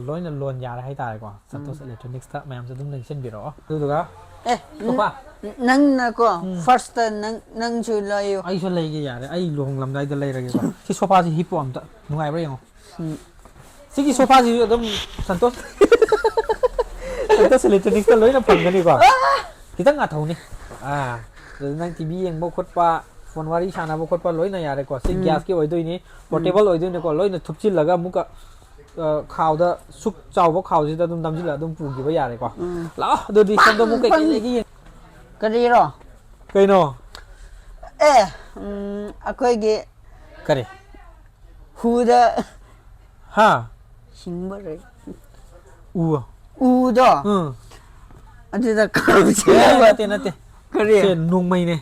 ꯂꯣꯏꯅ ꯂꯣꯟ ꯌꯥꯔꯦ ꯍꯥꯏꯇꯥꯔꯦꯀꯣ ꯁꯟꯇꯣꯁ ꯏꯂꯦꯛꯇ꯭ꯔꯣꯅꯤꯛꯁꯇ ꯃꯌꯥꯝꯁꯨ ꯑꯗꯨꯝ ꯂꯩꯁꯤꯟꯕꯤꯔꯛꯑꯣ ꯑꯗꯨꯗꯨꯒ nangna ko first nang chu layo ꯑꯩꯁꯨ ꯂꯩꯒꯦ ꯌꯥꯔꯦ ꯑꯩ ꯂꯨꯍꯣꯡꯂꯝꯗꯥꯏꯗ ꯂꯩꯔꯒꯦꯀꯣ ꯁꯤ ꯁꯣꯐꯥꯁꯤ ꯍꯤꯞꯄꯣ ꯑꯝꯇ ꯅꯨꯡꯉꯥꯏꯕ꯭ꯔꯥ ꯌꯦꯡꯉꯣ ꯁꯤꯒꯤ ꯁꯣꯐꯥꯁꯤꯁꯨ ꯑꯗꯨꯝ ꯁꯟꯇꯣꯁ ꯏꯂꯦꯛꯇ꯭ꯔꯣꯅꯤꯛꯁꯇ ꯂꯣꯏꯅ ꯐꯪꯒꯅꯤꯀꯣ ꯈꯤꯇꯪ ꯉꯥꯊꯧꯅꯤ ꯑꯗꯨ ꯅꯪ ꯇꯤꯚꯤ ꯌꯦꯡꯕ ꯈꯣꯠꯄ ꯐꯣꯟ ꯋꯥꯔꯤ ꯁꯥꯟꯅꯕ ꯈꯣꯠꯄ ꯂꯣꯏꯅ ꯌꯥꯔꯦꯀꯣ ꯁꯤ ꯒ꯭ꯌꯥꯁꯀꯤ ꯑꯣꯏꯗꯣꯏꯅꯤ ꯄꯣꯔꯇꯦꯕꯜ ꯑꯣꯏꯗꯣꯏꯅꯤꯀꯣ ꯂꯣꯏꯅ ꯊꯨꯞꯆꯤꯜꯂꯒ ꯑꯃꯨꯛꯀ ꯈꯥꯎꯗ ꯁꯨꯛ ꯆꯥꯎꯕ ꯈꯥꯎꯁꯤꯗ ꯑꯗꯨꯝ ꯅꯝꯁꯤꯜꯂꯒ ꯑꯗꯨꯝ ꯄꯨꯈꯤꯕ ꯌꯥꯔꯦꯀꯣ ꯂꯥꯛꯑꯣ ꯑꯗꯨꯗꯤ ꯁꯣꯝꯗ ꯑꯃꯨꯛ ꯀꯩꯀꯩ ꯂꯩꯒꯦ kariro ꯀꯩꯅꯣ akoigi ꯀꯔꯤ huda ꯍꯥ singbare udo aduda ꯅꯠꯇꯦ kari ꯁꯦ ꯅꯣꯡꯃꯩꯅꯦ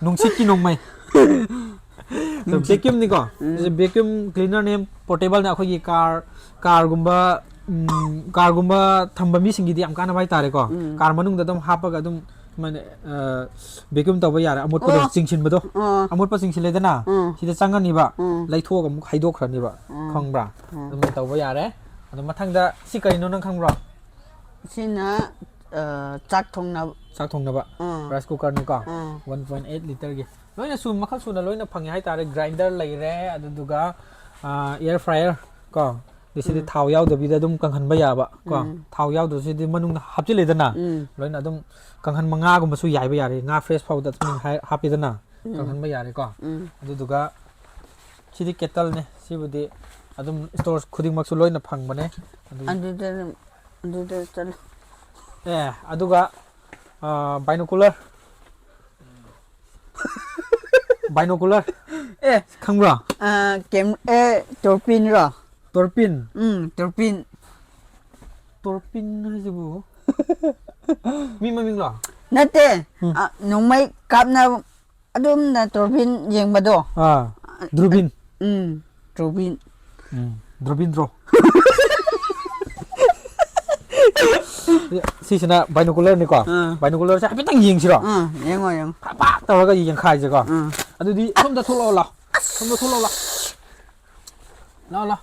ꯅꯨꯡꯁꯤꯠꯀꯤ ꯅꯣꯡꯃꯩ ꯚꯦꯀ꯭ꯌꯨꯝꯅꯤꯀꯣ ꯚꯦꯀ꯭ꯌꯨꯝ ꯀ꯭ꯂꯤꯅꯔꯅꯦ ꯄꯣꯔꯇꯦꯕꯜꯅꯦ ꯑꯩꯈꯣꯏꯒꯤ ꯀꯥꯔꯒꯨꯝꯕ ꯊꯝꯕ ꯃꯤꯁꯤꯡꯒꯤꯗꯤ ꯌꯥꯝ ꯀꯥꯟꯅꯕ ꯍꯥꯏꯇꯥꯔꯦꯀꯣ ꯀꯥꯔ ꯃꯅꯨꯡꯗ ꯑꯗꯨꯝ ꯍꯥꯞꯄꯒ ꯑꯗꯨꯝ ꯁꯨꯃꯥꯏꯅ ꯚꯦꯀ꯭ꯌꯨꯝ ꯇꯧꯕ ꯌꯥꯔꯦ ꯑꯃꯣꯠꯄꯗꯣ ꯆꯤꯡꯁꯤꯟꯕꯗꯣ ꯑꯃꯣꯠꯄ ꯆꯤꯡꯁꯤꯜꯂꯦꯗꯅ ꯁꯤꯗ ꯆꯪꯉꯅꯤꯕ ꯂꯩꯊꯣꯛꯑꯒ ꯑꯃꯨꯛ ꯍꯩꯗꯣꯛꯈ꯭ꯔꯅꯤꯕ ꯈꯪꯕ꯭ꯔꯥ ꯑꯗꯨꯃꯥꯏꯅ ꯇꯧꯕ ꯌꯥꯔꯦ ꯑꯗꯣ ꯃꯊꯪꯗ ꯁꯤ ꯀꯔꯤꯅꯣ ꯅꯪ ꯈꯪꯕ꯭ꯔꯣ sina chak ꯊꯣꯡꯅꯕ ꯔꯥꯏꯁ ꯀꯨꯀꯔꯅꯤꯀꯣ 1.8 ꯂꯤꯇꯔꯒꯤ ꯂꯣꯏꯅ ꯃꯈꯜ ꯁꯨꯅ ꯂꯣꯏꯅ ꯐꯪꯉꯦ ꯍꯥꯏꯇꯥꯔꯦ ꯒ꯭ꯔꯥꯏꯟꯗꯔ ꯂꯩꯔꯦ ꯑꯗꯨꯗꯨꯒ ꯏꯌꯔ ꯐ꯭ꯔꯥꯏꯌꯔ ꯀꯣ ꯁꯤꯗꯤ ꯊꯥꯎ ꯌꯥꯎꯗꯕꯤꯗ ꯑꯗꯨꯝ ꯀꯪꯍꯟꯕ ꯌꯥꯕ ꯀꯣ ꯊꯥꯎ ꯌꯥꯎꯗꯕꯁꯤꯗꯤ ꯃꯅꯨꯡꯗ ꯍꯥꯞꯆꯤꯜꯂꯦꯗꯅ ꯂꯣꯏꯅ ꯑꯗꯨꯝ ꯀꯪꯍꯟꯕ ꯉꯥꯒꯨꯝꯕꯁꯨ ꯌꯥꯏꯕ ꯌꯥꯔꯦ ꯉꯥ ꯐ꯭ꯔꯦꯁ ꯐꯥꯎꯗ ꯑꯗꯨꯝ ꯍꯥꯞꯄꯤꯗꯅ ꯀꯪꯍꯟꯕ ꯌꯥꯔꯦꯀꯣ ꯑꯗꯨꯗꯨꯒ ꯁꯤꯗꯤ ꯀꯦꯇꯜꯅꯦ ꯁꯤꯕꯨꯗꯤ ꯑꯗꯨꯝ ꯁ꯭ꯇꯣꯔ ꯈꯨꯗꯤꯡꯃꯛꯁꯨ ꯂꯣꯏꯅ ꯐꯪꯕꯅꯦ ꯑꯗꯨꯗ ꯆꯠꯂꯣ ꯑꯗꯨꯒ ꯕꯥꯏꯅꯣꯀꯨꯂꯔ ꯕꯥꯏꯅꯣꯀꯨꯂꯔ ꯈꯪꯕ꯭ꯔꯣ ꯇꯣꯔꯄꯤꯟꯔꯣ ꯇꯣꯔꯄꯤꯟ ꯇꯣꯔꯄꯤꯟ ꯇꯣꯔꯄꯤꯟ ꯍꯥꯏꯁꯤꯕꯨ ꯃꯤ ꯃꯃꯤꯡꯂꯣ ꯅꯠꯇꯦ ꯅꯣꯡꯃꯩ ꯀꯥꯞꯅꯕ ꯑꯗꯨꯝꯅ ꯇꯣꯔꯕꯤꯟ ꯌꯦꯡꯕꯗꯣ ꯗ꯭ꯔꯨꯕꯤꯟ ꯇꯣꯔꯕꯤꯟ ꯗ꯭ꯔꯨꯕꯤꯟꯗ꯭ꯔꯣ ꯁꯤꯁꯤꯅ ꯕꯥꯏꯅꯣꯀꯨꯂꯔꯅꯤꯀꯣ ꯕꯥꯏꯅꯣꯀꯨꯂꯔꯁꯦ ꯍꯥꯏꯐꯦꯠꯇꯪ ꯌꯦꯡꯁꯤꯔꯣ ꯌꯦꯡꯉꯣ ꯐꯥꯛ ꯇꯧꯔꯒ ꯌꯦꯡꯈꯥꯏꯁꯦꯀꯣ ꯑꯗꯨꯗꯤ ꯁꯣꯝꯗ ꯊꯣꯛꯂꯛꯑꯣ ꯂꯥꯛꯑꯣ ꯁꯣꯝꯗ ꯊꯣꯛꯂꯛꯑꯣ ꯂꯥꯛꯑꯣ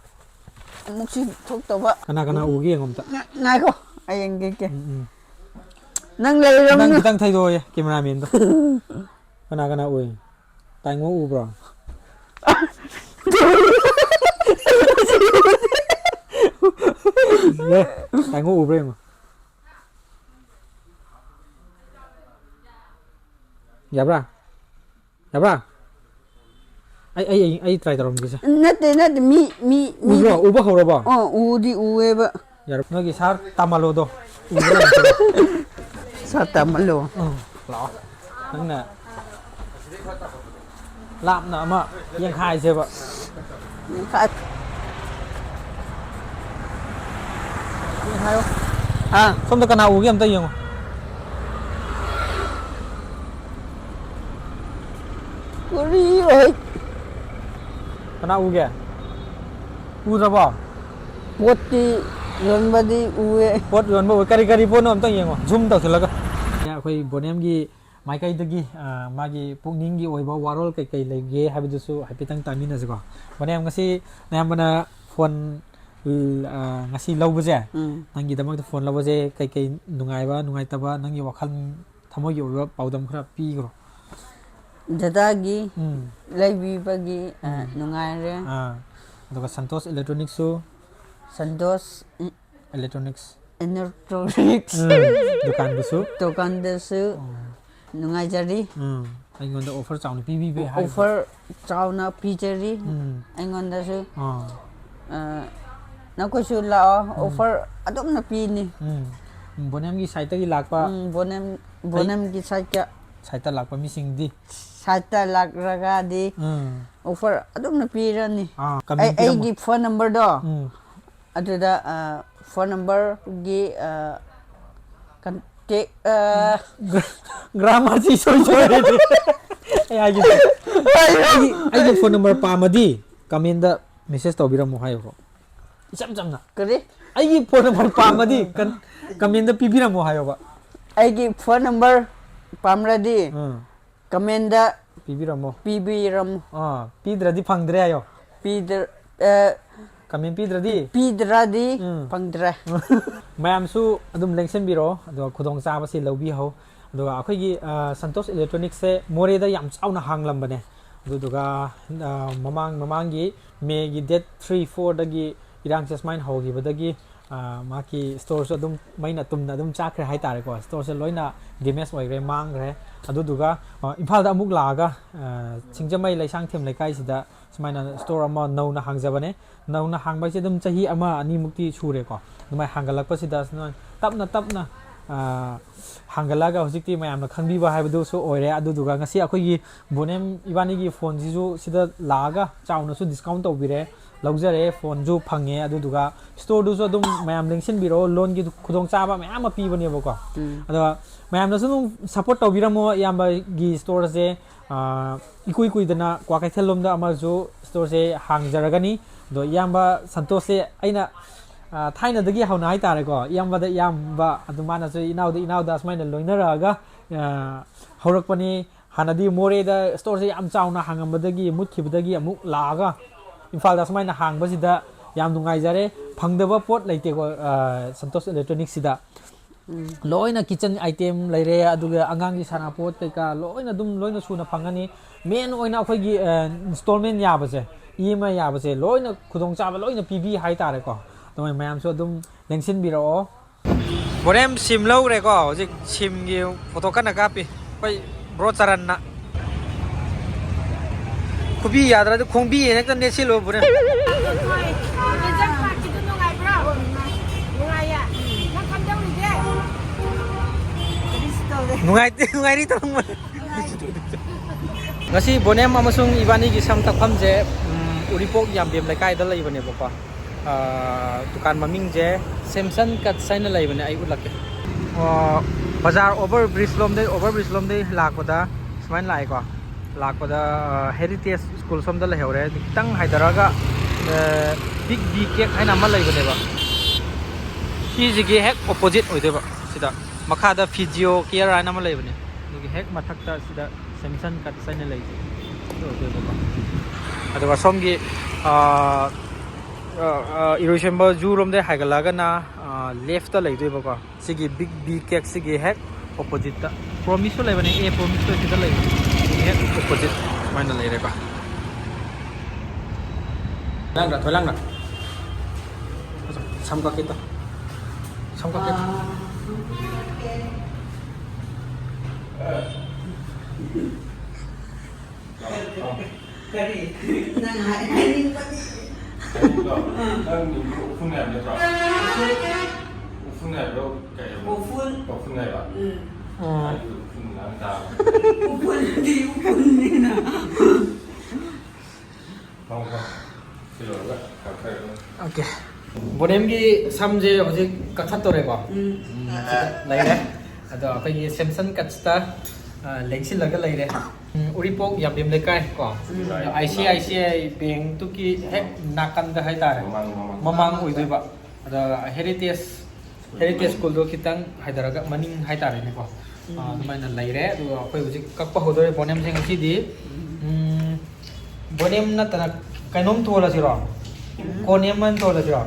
ꯑꯃꯨꯛꯁꯤ ꯊꯣꯛꯇꯧꯕ ꯀꯅꯥ ꯎꯒꯦ ꯌꯦꯡꯉꯣ ꯑꯝꯇ ꯉꯥꯏꯈꯣ ꯑꯩ ꯌꯦꯡꯒꯦ ꯅꯪ ꯈꯤꯇꯪ ꯂꯩꯔꯝꯅꯤ ꯈꯤꯇꯪ ꯊꯩꯗꯣꯛꯑꯣꯌꯦ ꯀꯦꯃꯦꯔꯥꯃꯦꯟꯗꯣ ꯀꯅꯥ ꯎꯏ ꯇꯥꯏꯉꯣ ꯎꯕ꯭ꯔꯣ ꯇꯥꯏꯉꯣ ꯎꯕ꯭ꯔꯥ ꯌꯦꯡꯉꯣ ꯌꯥꯕ꯭ꯔꯥ ꯑꯩ ꯇ꯭ꯔꯥꯏ ꯇꯧꯔꯝꯒꯦꯁꯦ ꯅꯠꯇꯦ ꯃꯤ ꯎꯕ꯭ꯔꯣ ꯎꯕ ꯍꯧꯔꯕꯣ ꯎꯗꯤ ꯎꯋꯦꯕ ꯅꯣꯏꯒꯤ ꯁꯥꯔ ꯇꯥꯃꯜꯂꯣꯗꯣ ꯎꯕ꯭ꯔꯥ ꯇꯝꯍꯜꯂꯣ ꯂꯥꯛꯑꯣ ꯅꯪꯅ ꯂꯥꯞꯅ ꯑꯃ ꯌꯦꯡꯈꯥꯏꯁꯦꯕ ꯌꯦꯡꯈꯥꯏꯌꯣ ꯁꯣꯝꯗ ꯀꯅꯥ ꯎꯒꯦ ꯑꯝꯇ ꯌꯦꯡꯉꯣ ꯀꯅꯥ ꯎꯒꯦ ꯎꯗ꯭ꯔꯕꯣ ꯄꯣꯠꯇꯤ ꯌꯣꯟꯕꯗꯤ ꯎꯋꯦ ꯄꯣꯠ ꯌꯣꯟꯕ ꯀꯔꯤ ꯄꯣꯠꯅꯣ ꯑꯝꯇ ꯌꯦꯡꯉꯣ ꯖꯨꯝ ꯇꯧꯁꯤꯜꯂꯒ ꯑꯩꯈꯣꯏ ꯕꯣꯅꯤꯌꯝꯒꯤ ꯃꯥꯏꯀꯩꯗꯒꯤ ꯃꯥꯒꯤ ꯄꯨꯛꯅꯤꯡꯒꯤ ꯑꯣꯏꯕ ꯋꯥꯔꯣꯜ ꯀꯩꯀꯩ ꯂꯩꯒꯦ ꯍꯥꯏꯕꯗꯨꯁꯨ ꯍꯥꯏꯐꯦꯠꯇꯪ ꯇꯥꯃꯤꯟꯅꯁꯤꯀꯣ ꯕꯣꯅꯤꯌꯝ ꯉꯁꯤ ꯑꯌꯥꯝꯕꯅ ꯐꯣꯟ ngasi ꯂꯧꯕꯁꯦ ꯅꯪꯒꯤꯗꯃꯛꯇ ꯐꯣꯟ ꯂꯧꯕꯁꯦ ꯀꯩꯀꯩ ꯅꯨꯡꯉꯥꯏꯕ ꯅꯨꯡꯉꯥꯏꯇꯕ ꯅꯪꯒꯤ ꯋꯥꯈꯜ ꯊꯃꯣꯏꯒꯤ ꯑꯣꯏꯕ ꯄꯥꯎꯗꯝ ꯈꯔ ꯄꯤꯈ꯭ꯔꯣ ꯗꯗꯥꯒꯤ ꯂꯩꯕꯤꯕꯒꯤ ꯅꯨꯡꯉꯥꯏꯔꯦ ꯑꯗꯨꯒ ꯁꯟꯇꯣꯁ ꯏꯂꯦꯛꯇ꯭ꯔꯣꯅꯤꯛꯁꯁꯨ ꯁꯟꯇꯣꯁ electronics ꯗꯨꯀꯥꯟꯗꯁꯨ ꯅꯨꯡꯉꯥꯏꯖꯔꯤ ꯑꯩꯉꯣꯟꯗ ꯑꯣꯐꯔ ꯆꯥꯎꯅ ꯄꯤꯕꯤꯕ ꯑꯣꯐꯔ ꯆꯥꯎꯅ ꯄꯤꯖꯔꯤ ꯑꯩꯉꯣꯟꯗꯁꯨ ꯅꯈꯣꯏꯁꯨ ꯂꯥꯛꯑꯣ ꯑꯣꯐꯔ ꯑꯗꯨꯝꯅ ꯄꯤꯅꯤ ꯕꯣꯅꯤꯌꯝꯒꯤ ꯁꯥꯏꯠꯇꯒꯤ ꯂꯥꯛꯄ ꯕꯣꯅꯤꯌꯝꯒꯤ ꯁꯥꯏꯠꯇ ꯂꯥꯛꯄ ꯃꯤꯁꯤꯡꯗꯤ ꯁꯥꯏꯠꯇ ꯂꯥꯛꯂꯒꯗꯤ ꯑꯣꯐꯔ ꯑꯗꯨꯝꯅ ꯄꯤꯔꯅꯤ ꯀꯃꯦꯟ ꯑꯩꯒꯤ ꯐꯣꯟ ꯅꯝꯕꯔꯗꯣ ꯑꯗꯨꯗ ꯐꯣꯟ ꯅꯝꯕꯔꯒꯤ ꯀꯟꯇꯦꯛ ꯒ꯭ꯔꯥꯃꯥꯔꯁꯤ ꯁꯣꯏꯔꯦ ꯑꯩꯒꯤ ꯐꯣꯟ ꯅꯝꯕꯔ ꯄꯥꯝꯃꯗꯤ ꯀꯃꯦꯟꯗ ꯃꯦꯁꯦꯖ ꯇꯧꯕꯤꯔꯝꯃꯣ ꯍꯥꯏꯌꯣ ꯏꯆꯝ ꯆꯝꯅ ꯀꯔꯤ ꯑꯩꯒꯤ ꯐꯣꯟ ꯅꯝꯕꯔ ꯄꯥꯝꯃꯗꯤ ꯀꯃꯦꯟꯗ ꯄꯤꯕꯤꯔꯝꯃꯣ ꯍꯥꯏꯌꯣꯕ ꯑꯩꯒꯤ ꯐꯣꯟ ꯅꯝꯕꯔ ꯄꯥꯝꯔꯗꯤ ꯀꯃꯦꯟꯗ ꯄꯤꯕꯤꯔꯝꯃꯣ ꯄꯤꯗ꯭ꯔꯗꯤ ꯐꯪꯗ꯭ꯔꯦ ꯍꯥꯏꯌꯣ ꯀꯃꯦꯟ ꯄꯤꯗ꯭ꯔꯗꯤ ꯐꯪꯗ꯭ꯔꯦ ꯃꯌꯥꯝꯁꯨ ꯑꯗꯨꯝ ꯂꯦꯡꯁꯤꯟꯕꯤꯔꯛꯑꯣ ꯑꯗꯨꯒ ꯈꯨꯗꯣꯡꯆꯥꯕꯁꯤ ꯂꯧꯕꯤꯍꯧ ꯑꯗꯨꯒ ꯑꯩꯈꯣꯏꯒꯤ ꯁꯟꯇꯣꯁ ꯏꯂꯦꯛꯇ꯭ꯔꯣꯅꯤꯛꯁꯁꯦ ꯃꯣꯔꯦꯗ ꯌꯥꯝ ꯆꯥꯎꯅ ꯍꯥꯡꯂꯝꯕꯅꯦ ꯑꯗꯨꯗꯨꯒ ꯃꯃꯥꯡꯒꯤ ꯃꯦꯒꯤ ꯗꯦꯠ 3-4ꯗꯒꯤ ꯏꯔꯥꯡꯁꯦ ꯁꯨꯃꯥꯏꯅ ꯍꯧꯈꯤꯕꯗꯒꯤ ꯃꯥꯒꯤ ꯁ꯭ꯇꯣꯔꯁꯨ ꯑꯗꯨꯝ ꯃꯩꯅ ꯇꯨꯝꯅ ꯑꯗꯨꯝ ꯆꯥꯛꯈ꯭ꯔꯦ ꯍꯥꯏꯇꯥꯔꯦꯀꯣ ꯁ꯭ꯇꯣꯔꯁꯦ ꯂꯣꯏꯅ ꯗꯦꯃꯦꯖ ꯑꯣꯏꯈ꯭ꯔꯦ ꯃꯥꯡꯈ꯭ꯔꯦ ꯑꯗꯨꯗꯨꯒ ꯏꯝꯐꯥꯜꯗ ꯑꯃꯨꯛ ꯂꯥꯛꯑꯒ ꯁꯤꯡꯖꯃꯩ ꯂꯩꯁꯥꯡꯊꯦꯝ ꯂꯩꯀꯥꯏꯁꯤꯗ ꯁꯨꯃꯥꯏꯅ ꯁ꯭ꯇꯣꯔ ꯑꯃ ꯅꯧꯅ ꯍꯥꯡꯖꯕꯅꯦ ꯅꯧꯅ ꯍꯥꯡꯕ ꯍꯥꯏꯁꯦ ꯑꯗꯨꯝ ꯆꯍꯤ 1-2ꯃꯨꯛꯇꯤ ꯁꯨꯔꯦꯀꯣ ꯑꯗꯨꯃꯥꯏꯅ ꯍꯥꯡꯒꯠꯂꯛꯄꯁꯤꯗ ꯇꯞꯅ ꯍꯥꯡꯒꯠꯂꯒ ꯍꯧꯖꯤꯛꯇꯤ ꯃꯌꯥꯝꯅ ꯈꯪꯕꯤꯕ ꯍꯥꯏꯕꯗꯨꯁꯨ ꯑꯣꯏꯔꯦ ꯑꯗꯨꯗꯨꯒ ꯉꯁꯤ ꯑꯩꯈꯣꯏꯒꯤ ꯕꯣꯅꯤꯌꯝ ꯏꯕꯥꯅꯤꯒꯤ ꯐꯣꯟꯁꯤꯁꯨ ꯁꯤꯗ ꯂꯥꯛꯑꯒ ꯆꯥꯎꯅꯁꯨ ꯗꯤꯁꯀꯥꯎꯟ ꯇꯧꯕꯤꯔꯦ ꯂꯧꯖꯔꯦ ꯐꯣꯟꯁꯨ ꯐꯪꯉꯦ ꯑꯗꯨꯗꯨꯒ ꯁ꯭ꯇꯣꯔꯗꯨꯁꯨ ꯑꯗꯨꯝ ꯃꯌꯥꯝ ꯂꯦꯡꯁꯤꯟꯕꯤꯔꯛꯑꯣ ꯂꯣꯟꯒꯤ ꯈꯨꯗꯣꯡꯆꯥꯕ ꯃꯌꯥꯝ ꯑꯃ ꯄꯤꯕꯅꯦꯕꯀꯣ ꯑꯗꯨꯒ ꯃꯌꯥꯝꯅꯁꯨ ꯑꯗꯨꯝ ꯁꯞꯄꯣꯔꯠ ꯇꯧꯕꯤꯔꯝꯃꯣ ꯏꯌꯥꯝꯕꯒꯤ ꯁ꯭ꯇꯣꯔꯁꯦ ꯏꯀꯨꯏ ꯀꯨꯏꯗꯅ ꯀ꯭ꯋꯥꯀꯩꯊꯦꯜ ꯂꯣꯝꯗ ꯑꯃꯁꯨ ꯁ꯭ꯇꯣꯔꯁꯦ ꯍꯥꯡꯖꯔꯒꯅꯤ ꯑꯗꯣ ꯏꯌꯥꯝꯕ ꯁꯟꯇꯣꯁꯁꯦ ꯑꯩꯅ ꯊꯥꯏꯅꯗꯒꯤ ꯍꯧꯅ ꯍꯥꯏꯇꯥꯔꯦꯀꯣ ꯏꯌꯥꯝꯕꯗ ꯏꯌꯥꯝꯕ ꯑꯗꯨ ꯃꯥꯅꯁꯨ ꯏꯅꯥꯎꯗ ꯁꯨꯃꯥꯏꯅ ꯂꯣꯏꯅꯔꯛꯑꯒ ꯍꯧꯔꯛꯄꯅꯤ ꯍꯥꯟꯅꯗꯤ ꯃꯣꯔꯦꯗ ꯁ꯭ꯇꯣꯔꯁꯦ ꯌꯥꯝ ꯆꯥꯎꯅ ꯍꯥꯡꯉꯝꯕꯗꯒꯤ ꯃꯨꯠꯈꯤꯕꯗꯒꯤ ꯑꯃꯨꯛ ꯂꯥꯛꯑꯒ ꯏꯝꯐꯥꯜꯗ ꯁꯨꯃꯥꯏꯅ ꯍꯥꯡꯕꯁꯤꯗ ꯌꯥꯝ ꯅꯨꯡꯉꯥꯏꯖꯔꯦ ꯐꯪꯗꯕ ꯄꯣꯠ ꯂꯩꯇꯦꯀꯣ ꯁꯟꯇꯣꯁ ꯏꯂꯦꯛꯇ꯭ꯔꯣꯅꯤꯛꯁꯁꯤꯗ ꯂꯣꯏꯅ ꯀꯤꯆꯟ ꯑꯥꯏꯇꯦꯝ ꯂꯩꯔꯦ ꯑꯗꯨꯒ ꯑꯉꯥꯡꯒꯤ ꯁꯥꯟꯅꯄꯣꯠ ꯀꯩꯀꯥ ꯂꯣꯏꯅ ꯁꯨꯅ ꯐꯪꯒꯅꯤ ꯃꯦꯟ ꯑꯣꯏꯅ ꯑꯩꯈꯣꯏꯒꯤ ꯏꯟꯁꯇꯣꯜꯃꯦꯟ ꯌꯥꯕꯁꯦ EMI ยาบเสลอยนะคุณต้องจ่ายไปลอยนะPBให้ตาเลยก่อนตรงนี้มาช่วยดุมเลี้ยงสิ้นบีรอวันนี้ชิมเล่าเลยก็จะชิมกี่โฟโต้กันนะครับพี่ไปโรจารันนะคุณพี่ยาตัวคงพี่เนี่ยก็เนี่ยชิลล์บุญเนี่ยnungai ni tong ngasi bonem amasung ibani gi sam tak pham je uripok yam bem lai kai da lai bane bapa dukan maming je Samson kat saina lai bane ai ulak bazar over bridge lom dei lak pada smain lai ko lak pada heritage school som da lai hore tang haidaraga big big cake haina ma lai bane ba ki jigi hek opposite oi de ba sida makada physio care ana ma lai bane ni hek mathakta sida Samson kat saina lai do de ba aduga somgi irreversible ju rom de haigala na left ta lai de ba ko sigi big big cake sigi hek opposite ta promise lai bane a promise to sida lai hek opposite main lai re ba lang ra tholang ra sam ka kita Nang hai ni pati. Open này được rồi. Open này đâu cái open này bạn. Open làm sao? Upun di upun ni na. Không. Xin lỗi các kakhre. Okay. Bonem gi samje hoji kathat to re ko. Lai re. Ado kai Samson katsta lengsin laga lai re. Uripok yam bem lekai ko. ICICI bank tu ki hek nakan da hai tare. Mamang oi doi ba. Ado heritage school do kitang haidaraga maning hai tare ne ko. Maina lai re ado koi hoji kakpa hodore bonem jeng si di. Bonem na tana kainom thola siro. Konem man thola siro.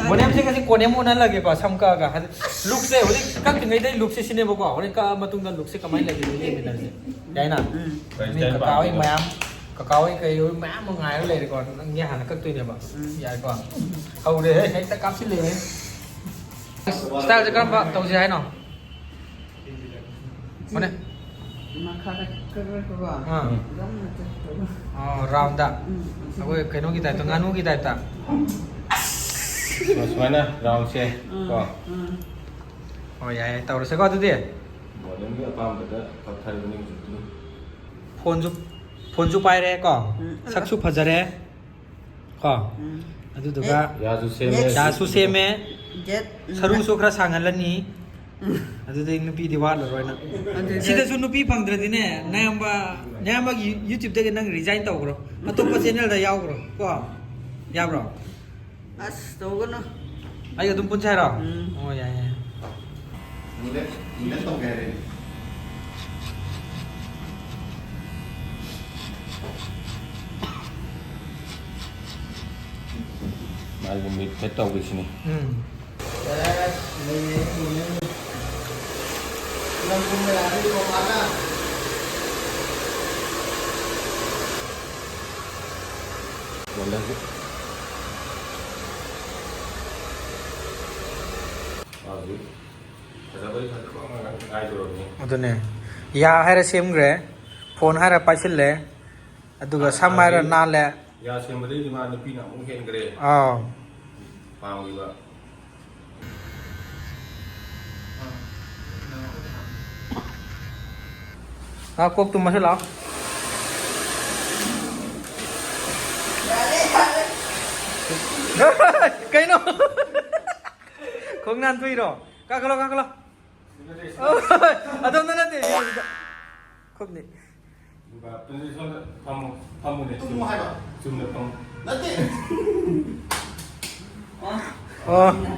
Bonem se kasi konem ona lage ko samka ga look se hori kak ngai dai look se sine bo ko hori ka matung da look se kamai lage ni me dar se dai na ni kakawai mayam kakawai kai mayam mo ngai le ko nge han kak tu ne ba ya ko au de hei ta kap si le style je kan ba tau je hai no mana Makara kara ko. round da aku kaino kita itu nganu kita itu Mas mana round xe có. oh ya tahu rasa kau tu dia Bỏ đến cái farm đó có thay mình chút. phone ju pai re ko saksu phajare ko adu duga Ya su se me Jet. saru so khra sangalani adu de nupi di wa lo roina sida su nupi phangdra ne nayamba YouTube de nang resign taw bro atopa channel da yaw bro ko ya bro As to ko no. ai adum pun chai ro oh ya Ini tong kere. Mà mình phải trồng cái gì? Còn đây. adune ya haira sem gre phone haira paisil le aduga samara na le Ya xem beri di mana pina mungkin gede. Paham juga. kok tu masuk lao cái nó không nan thui rồi các lo đâu nó đi không đi Buka penelitian kamu nih. Cuma apa? Cuma kamu. Nanti.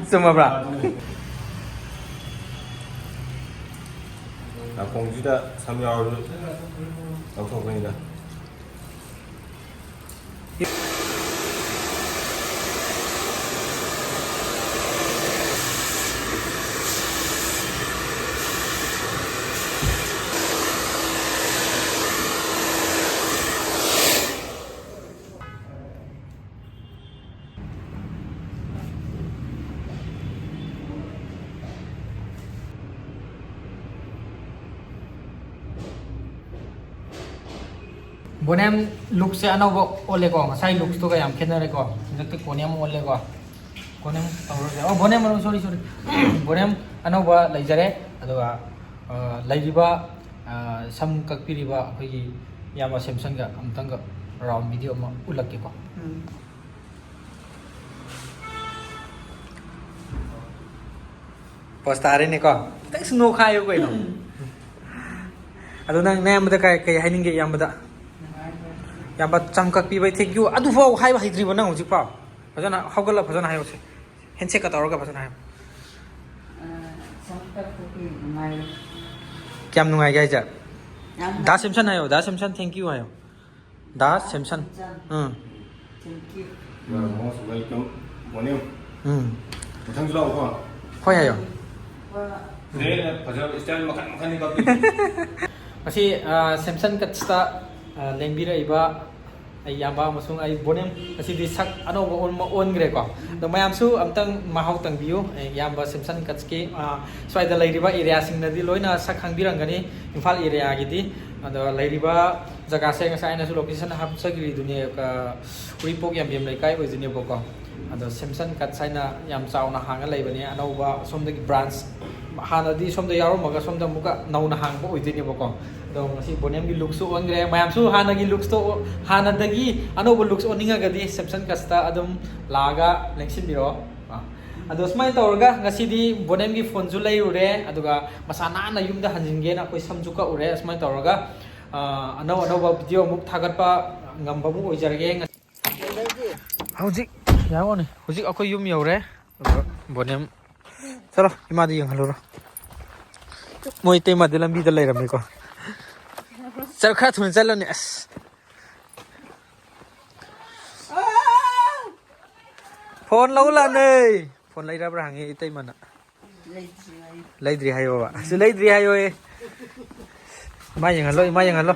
semua bra 공주다 3개월 방송입니다. Bonium looks se anau ole ko sai looks to ka yam khenare ko nakti Bonium ole ko Bonium oh Bonium sorry Bonium anau ba laijare aduga laiba sam kakpiriba akhoi yama Samson ga amtang ga round video ma ulak ko postare ne ko tak snow khayo ko no adu nang ne amda kai hainin ge yamda yamba chamkak pi bai thank you adu fo hai ba hidri bana hojik pa phajana hawgala phajana hayo se handshake ka tawra ga phajana hayo kyam nungai ga ja da Samson hayo da Samson thank you hayo da Samson thank you most welcome Bonium muthang lo ko hoi hayo ne phajal style makan ni ka asi Samson katsta lengbira iba ay yamba masung ay Bonium asi di sak ano on gre ko do mayam su amtang mahaw tang view yamba Samson katski swai da lairiba area sing na di loina sak hangbirang gani Imphal area gi di ado lairiba jaga se nga sai na su location hab sagri dunia ka uripok yam yam lai kai oi jini boko ado Samson kat sai na yam chaw na hanga laibani anauba somda gi branch hana di somda yaro maga somda muka nau na hang bo oi jini boko dong si Bonium gi looks on gre mayam su hana gi looks to hana dagi anoba looks oninga gadi Samson kasta adum laga lengsin biro ado smai tawrga ngasi di Bonium gi phone ju lai ure aduga masana na yumda hanjinge na koi samju ka ure smai tawrga anau video muk thagat pa ngamba mu oijarge hojik yawone hojik akoi yum yore Bonium chalo imadi yang haluro moi te ma de lambi da lai ramai ko chal kha thun chalo ne as phone lo la nei phone lai ra bra hangi itei mana laidri hayo ba su laidri hayo e mai yang halo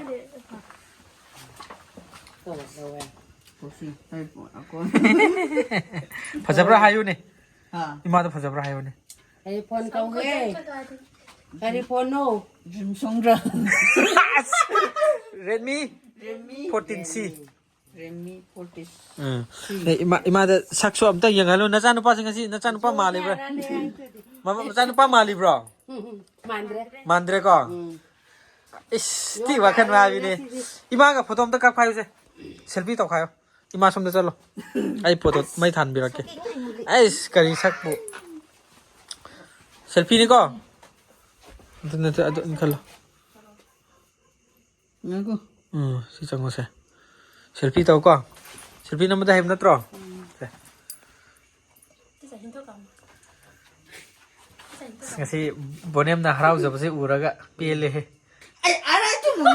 phajabra hayo ne ima da phajabra hayo ne ai phone kau he ai phone no Samsung ra Redmi 14C Redmi 14 ima da sakso amta yang halo na chanu pa singasi na chanu pa mali bra mama chanu pa mali bro mandre ko is ti wa khan wa bi ne ima ga photo amta kap khayo se selfie to khayo ima som da chalo ai photo mai than bi rakke ai kari sakbu selfie ni ko na ado khalo nako si chango se selfie to ko selfie na mada hem na tro ngasi Bonium na harau jab se uraga pele he ai ara tu mu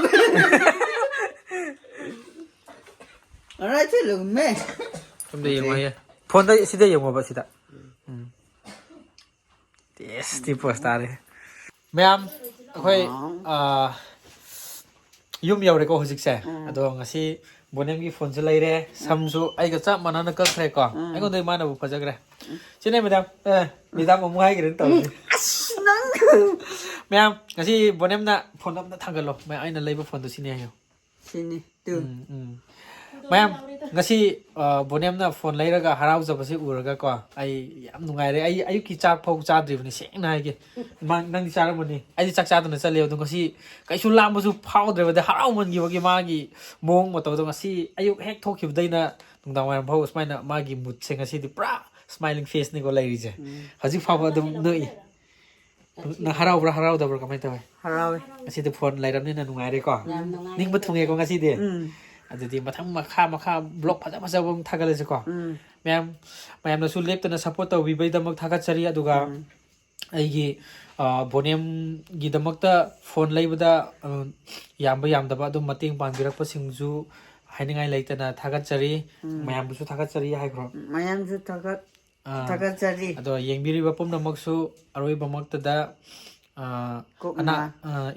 ara tu lu me tum de yeng ya phone da sida yeng ba sida yes ti postare ma'am akhoi yum yaure ko hojik se ado ngasi Bonium gi phone se laire samsu ai ga cha manana kakhre ko ai ko dei mana bu phajagre chine madam mu hai giren taw nang ma'am ngasi Bonium na phone am na thangalo mai aina leiba phone to sine hayo sini tu ma'am ngasi Bonium na phone lairaga harau jabase uraga ko ai yam nungai re ai ayuki chak phau cha dribni seng na ge nang di chara mani ai chak cha na chale do ngasi kaisu lambu su phau dreba de harau man gi wagi magi mong mo to ngasi ayuk hek thokhi daina nungdang wam phau smaina magi mood se ngasi di pra smiling face ni ko lairi je haji phau dum noi na harau da bra kamai ta harawe ngasi de phone lairam ni na nungai re ko ning ba thunge ko ngasi de adudi mathang makha block phaja bong thagale se ko ma'am na su left na support to bai damak thagat chari aduga aigi Bonium gi damakta phone laibada yamda ba adu mating pangbirak pa singju hainingai laitana thagat chari ma'am bu su thagat chari hai gro mayam su thagat chari ado yengbiri ba pum namak su aroi bamakta da ana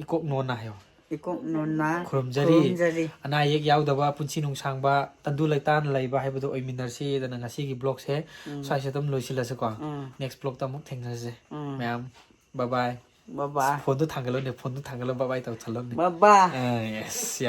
ikok nona hayo ikok nonna khurumjari ana yek yaudaba punchi nung sangba tandu laitan laiba haibado oiminarsi dana ngasi gi blog se sai se tam loisila se ko next blog ta muk thengna se ma'am bye bye bye phone to thangalo bye bye taw chalo ne bye bye yes